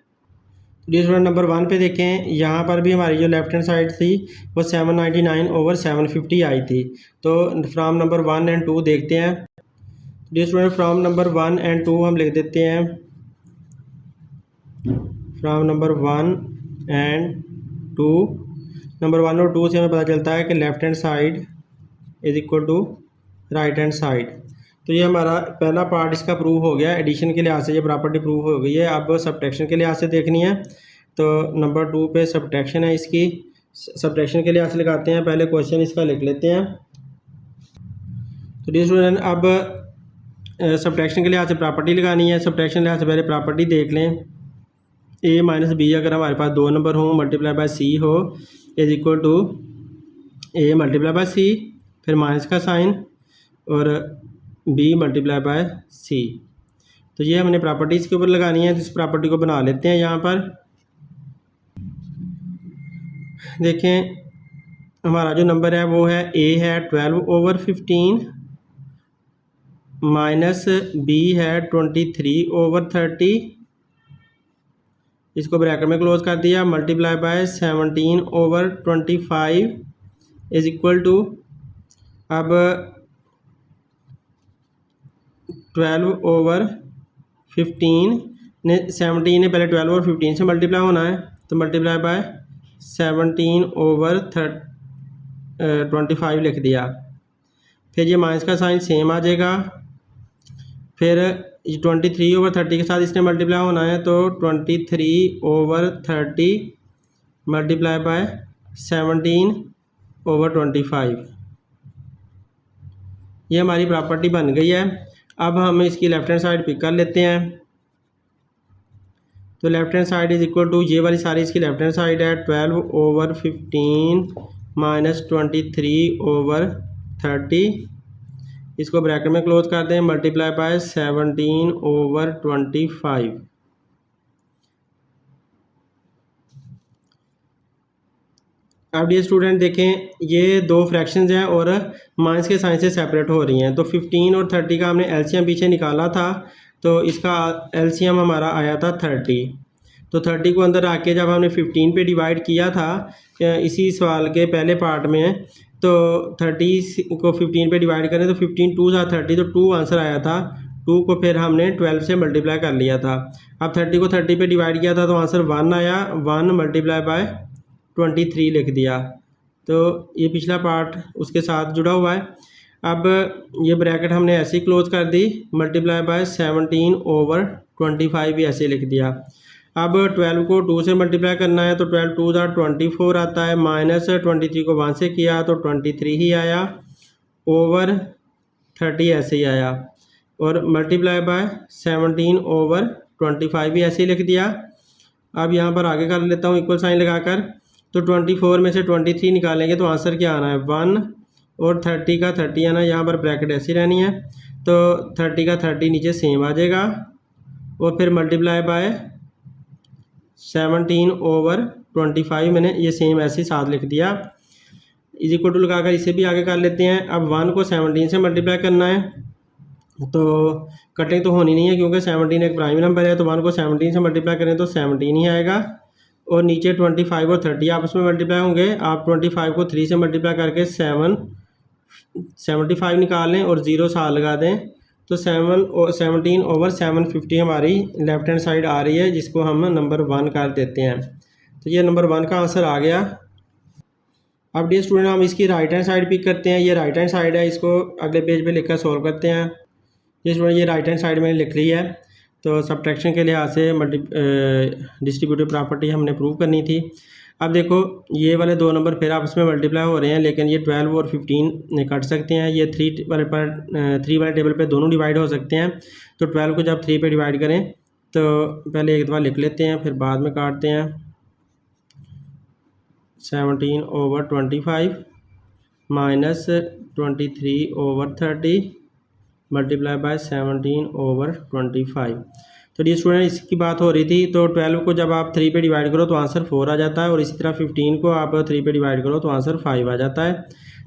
ये स्टूडेंट नंबर 1 पे देखें, यहाँ पर भी हमारी जो लेफ्ट हैंड साइड थी वो 799 ओवर 750 आई थी। तो फ्राम नंबर 1 एंड 2 देखते हैं। ये स्टूडेंट फ्राम नंबर 1 एंड 2 हम लिख देते हैं। फ्राम नंबर 1 एंड 2, नंबर 1 और 2 से हमें पता चलता है कि left hand side is equal to right hand side. तो ये हमारा पहला पार्ट इसका प्रूव हो गया। एडिशन के लिहाज से ये प्रॉपर्टी प्रूव हो गई है। अब सब्ट्रैक्शन के लिहाज से देखनी है। तो नंबर 2 पे सब्ट्रैक्शन है, इसकी सब्ट्रैक्शन के लिहाज से लगाते हैं। पहले क्वेश्चन इसका लिख लेते हैं। तो डियर स्टूडेंट, अब सब्ट्रैक्शन के लिहाज से प्रॉपर्टी लगानी है। सब्ट्रैक्शन के लिहाज से पहले प्रॉपर्टी देख लें। a माइनस बी अगर हमारे पास 2 नंबर हो, मल्टीप्लाई बाय सी हो, is equal to a multiply by C, फिर माइनस का साइन और b मल्टीप्लाई बाय c। तो ये हमने प्रॉपर्टी इसके ऊपर लगानी है। तो इस प्रॉपर्टी को बना लेते हैं। यहाँ पर देखें, हमारा जो नंबर है वो है a है 12 ओवर 15 माइनस b है 23 ओवर 30, इसको ब्रैकेट में क्लोज कर दिया, multiply by 17 over 25 is equal to, अब 12 ओवर 15 ने 17 ने पहले 12 ओवर 15 से मल्टीप्लाई होना है, तो मल्टीप्लाई बाय 17 ओवर 25 लिख दिया। फिर ये माइनस का साइन सेम आ जाएगा। फिर 23 ओवर 30 के साथ इसने मल्टीप्लाई होना है, तो 23 ओवर 30 मल्टीप्लाई बाय 17 ओवर 25। ये हमारी प्रॉपर्टी बन गई है। अब हम इसकी लेफ्ट हैंड साइड पिक कर लेते हैं। तो left hand side is equal to, ये वाली सारी इसकी लेफ्ट हैंड साइड है 12 ओवर 15 माइनस 23 ओवर 30, इसको ब्रैकेट में क्लोज कर दें, मल्टीप्लाई बाय 17 ओवर 25। अब ये स्टूडेंट देखें, ये दो फ्रैक्शंस हैं और माइनस के साइन से सेपरेट हो रही हैं। तो 15 और 30 का हमने एलसीएम पीछे निकाला था, तो इसका एलसीएम हमारा आया था 30। तो 30 को अंदर आके जब हमने 15 पे डिवाइड किया था इसी सवाल के पहले पार्ट में, तो 30 को 15 पे डिवाइड करें तो 15 2 था 30, तो 2 आंसर आया था। 2 को फिर हमने 12 से मल्टीप्लाई कर लिया था। अब 30 को 30 पे डिवाइड किया था तो आंसर 1 आया, 1 मल्टीप्लाई बाय 23 लिख दिया। तो ये पिछला पार्ट उसके साथ जुड़ा हुआ है। अब ये ब्रैकेट हमने ऐसे ही क्लोज कर दी, मल्टीप्लाई बाय 17 ओवर 25 भी ऐसे लिख दिया। अब 12 को 2 से मल्टीप्लाई करना है, तो 12 2 ज़ा 24 आता है, माइनस 23 को 1 से किया तो 23 ही आया, ओवर 30 ऐसे ही आया, और मल्टीप्लाई बाय 17 ओवर 25 भी ऐसे ही लिख दिया। अब यहाँ पर आगे कर लेता हूँ इक्वल साइन लगाकर। तो 24 में से 23 निकालेंगे तो आंसर क्या आना है 1, और 30 का 30 आना, यहाँ पर ब्रैकेट ऐसी रहनी है। तो 30 का 30 नीचे सेम आ जाएगा, और फिर मल्टीप्लाई बाय 17 ओवर 25 मैंने ये सेम ऐसे ही साथ लिख दिया। इज इक्वल टू लगाकर इसे भी आगे कर लेते हैं। अब 1 को 17 से मल्टीप्लाई करना है, तो कटिंग तो होनी नहीं है क्योंकि 17 एक प्राइम नंबर है, तो 1 को 17 से मल्टीप्लाई करें तो 17 ही आएगा, और नीचे 25 और 30 आपस में मल्टीप्लाई होंगे। आप 25 को 3 से मल्टीप्लाई करके 75 निकाल लें और 0 साथ लगा दें, तो 17 ओवर 750 हमारी लेफ्ट हैंड साइड आ रही है, जिसको हम नंबर 1 कर देते हैं। तो ये नंबर 1 का आंसर आ गया। अब डियर स्टूडेंट, हम इसकी राइट हैंड साइड पिक करते हैं। ये राइट हैंड साइड है, इसको अगले पेज पे लिखकर सॉल्व करते हैं। ये स्टूडेंट, ये राइट हैंड साइड मैंने लिख ली है। तो सब्ट्रैक्शन के लिहाज से डिस्ट्रीब्यूटिव प्रॉपर्टी हमने प्रूव करनी थी। अब देखो ये वाले दो नंबर फिर आपस में मल्टीप्लाई हो रहे हैं, लेकिन ये 12 और 15 कट सकते हैं। ये 3 वाले टेबल पे दोनों डिवाइड हो सकते हैं। तो 12 को जब 3 पे डिवाइड करें तो पहले एक दफ़ा लिख लेते हैं, फिर बाद में काटते हैं। 17/25 माइनस 23/30 मल्टीप्लाई बाय 17/25। तो ये स्टूडेंट इसकी बात हो रही थी। तो 12 को जब आप 3 पे डिवाइड करो तो आंसर 4 आ जाता है, और इसी तरह 15 को आप 3 पे डिवाइड करो तो आंसर 5 आ जाता है।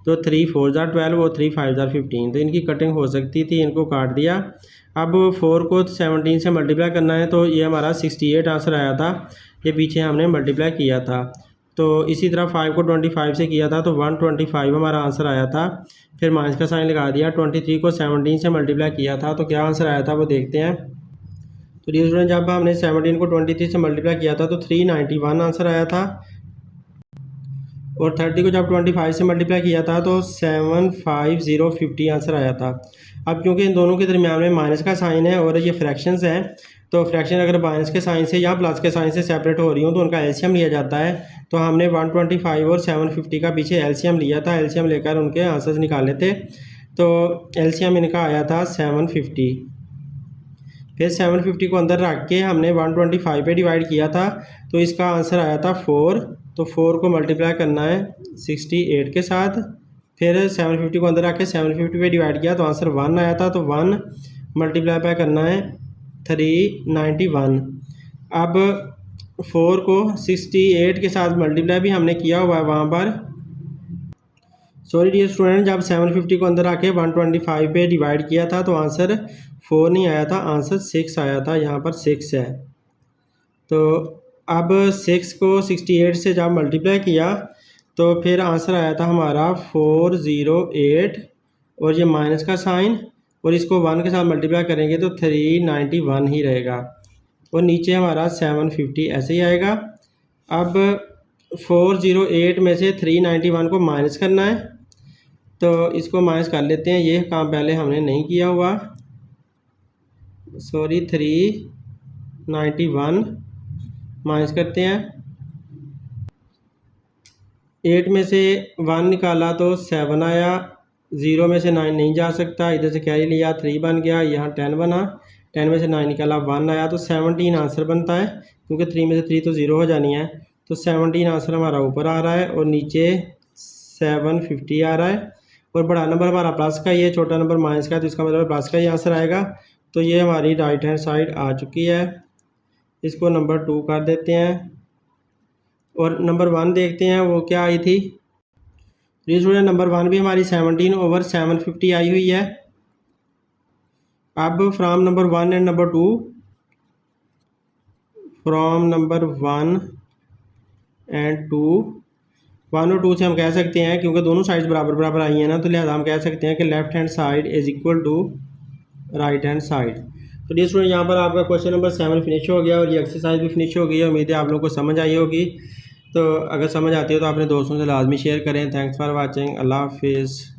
तो 3 4 जार 12 और 3 5 जार 15। तो इनकी कटिंग हो सकती थी, इनको काट दिया। अब 4 को 17 से मल्टीप्लाई करना है, तो ये हमारा 68 आंसर आया था, ये पीछे हमने मल्टीप्लाई किया था। तो इसी तरह 5 को 25 से किया था तो 125 हमारा आंसर आया था। फिर माइनस का साइन लगा दिया। 23 को 17 से मल्टीप्लाई किया था तो क्या आंसर आया था वो देखते हैं। तो डियर स्टूडेंट जब हमने 17 को 23 से मल्टीप्लाई किया था तो 391 आंसर आया था, और 30 को जब 25 से मल्टीप्लाई किया था तो 75050 आंसर आया था। अब क्योंकि इन दोनों के दरमियान में माइनस का साइन है और ये फ्रैक्शंस हैं, तो फ्रैक्शन अगर माइनस के साइन से या प्लस के साइन से सेपरेट हो रही हो तो उनका एलसीएम लिया जाता है। तो हमने 125 और 750 का पीछे एलसीएम लिया था, एलसीएम लेकर उनके आंसर्स निकाले थे। तो एलसीएम इनका आया था 750। फिर 750 को अंदर रख के हमने 125 पे डिवाइड किया था, तो इसका आंसर आया था 4। तो 4 को मल्टीप्लाई करना है 68 के साथ। फिर 750 को अंदर रख के 750 पे डिवाइड किया तो आंसर 1 आया था, तो 1 मल्टीप्लाई करना है 391। अब 4 को 68 के साथ मल्टीप्लाई भी हमने किया हुआ है वहाँ पर। सॉरी डियर स्टूडेंट, जब 750 को अंदर आके 125 पे डिवाइड किया था तो आंसर 4 नहीं आया था, आंसर 6 आया था। यहाँ पर 6 है। तो अब 6 को 68 से जब मल्टीप्लाई किया तो फिर आंसर आया था हमारा 408, और ये माइनस का साइन, और इसको 1 के साथ मल्टीप्लाई करेंगे तो 391 ही रहेगा, और नीचे हमारा 750 ऐसे ही आएगा। अब 408 में से 391 को माइनस करना है, तो इसको माइनस कर लेते हैं। ये काम पहले हमने नहीं किया हुआ, सॉरी 391 माइनस करते हैं। 8 में से 1 निकाला तो 7 आया, 0 में से 9 नहीं जा सकता, इधर से कैरी लिया 3 बन गया, यहाँ 10 बना, 10 में से 9 निकाला 1 आया, तो 17 आंसर बनता है, क्योंकि 3 में से 3 तो 0 हो जानी है। तो 17 आंसर हमारा ऊपर आ रहा है और नीचे 750 आ रहा है, और बड़ा नंबर हमारा प्लस का, ये छोटा नंबर माइनस का, तो इसका मतलब प्लस का ही आंसर आएगा। तो ये हमारी राइट हैंड साइड आ चुकी है। इसको नंबर 2 कर देते हैं, और नंबर 1 देखते हैं वो क्या आई थी। ये स्टूडेंट नंबर 1 भी हमारी 17/750 आई हुई है। अब from number 1 and number 2, from number 1 and 2, 1 और 2 से हम कह सकते हैं, क्योंकि दोनों साइड्स बराबर बराबर आई हैं ना, तो लिहाजा हम कह सकते हैं कि left hand side is equal to right hand side. तो डियर स्टूडेंट यहाँ पर आपका क्वेश्चन नंबर 7 फिनिश हो गया, और ये एक्सरसाइज भी फिनिश हो गई है। उम्मीद है आप लोगों को समझ आई होगी। तो अगर समझ आती हो तो अपने दोस्तों से लाजमी शेयर करें। Thanks for watching. अल्लाह हाफिज़।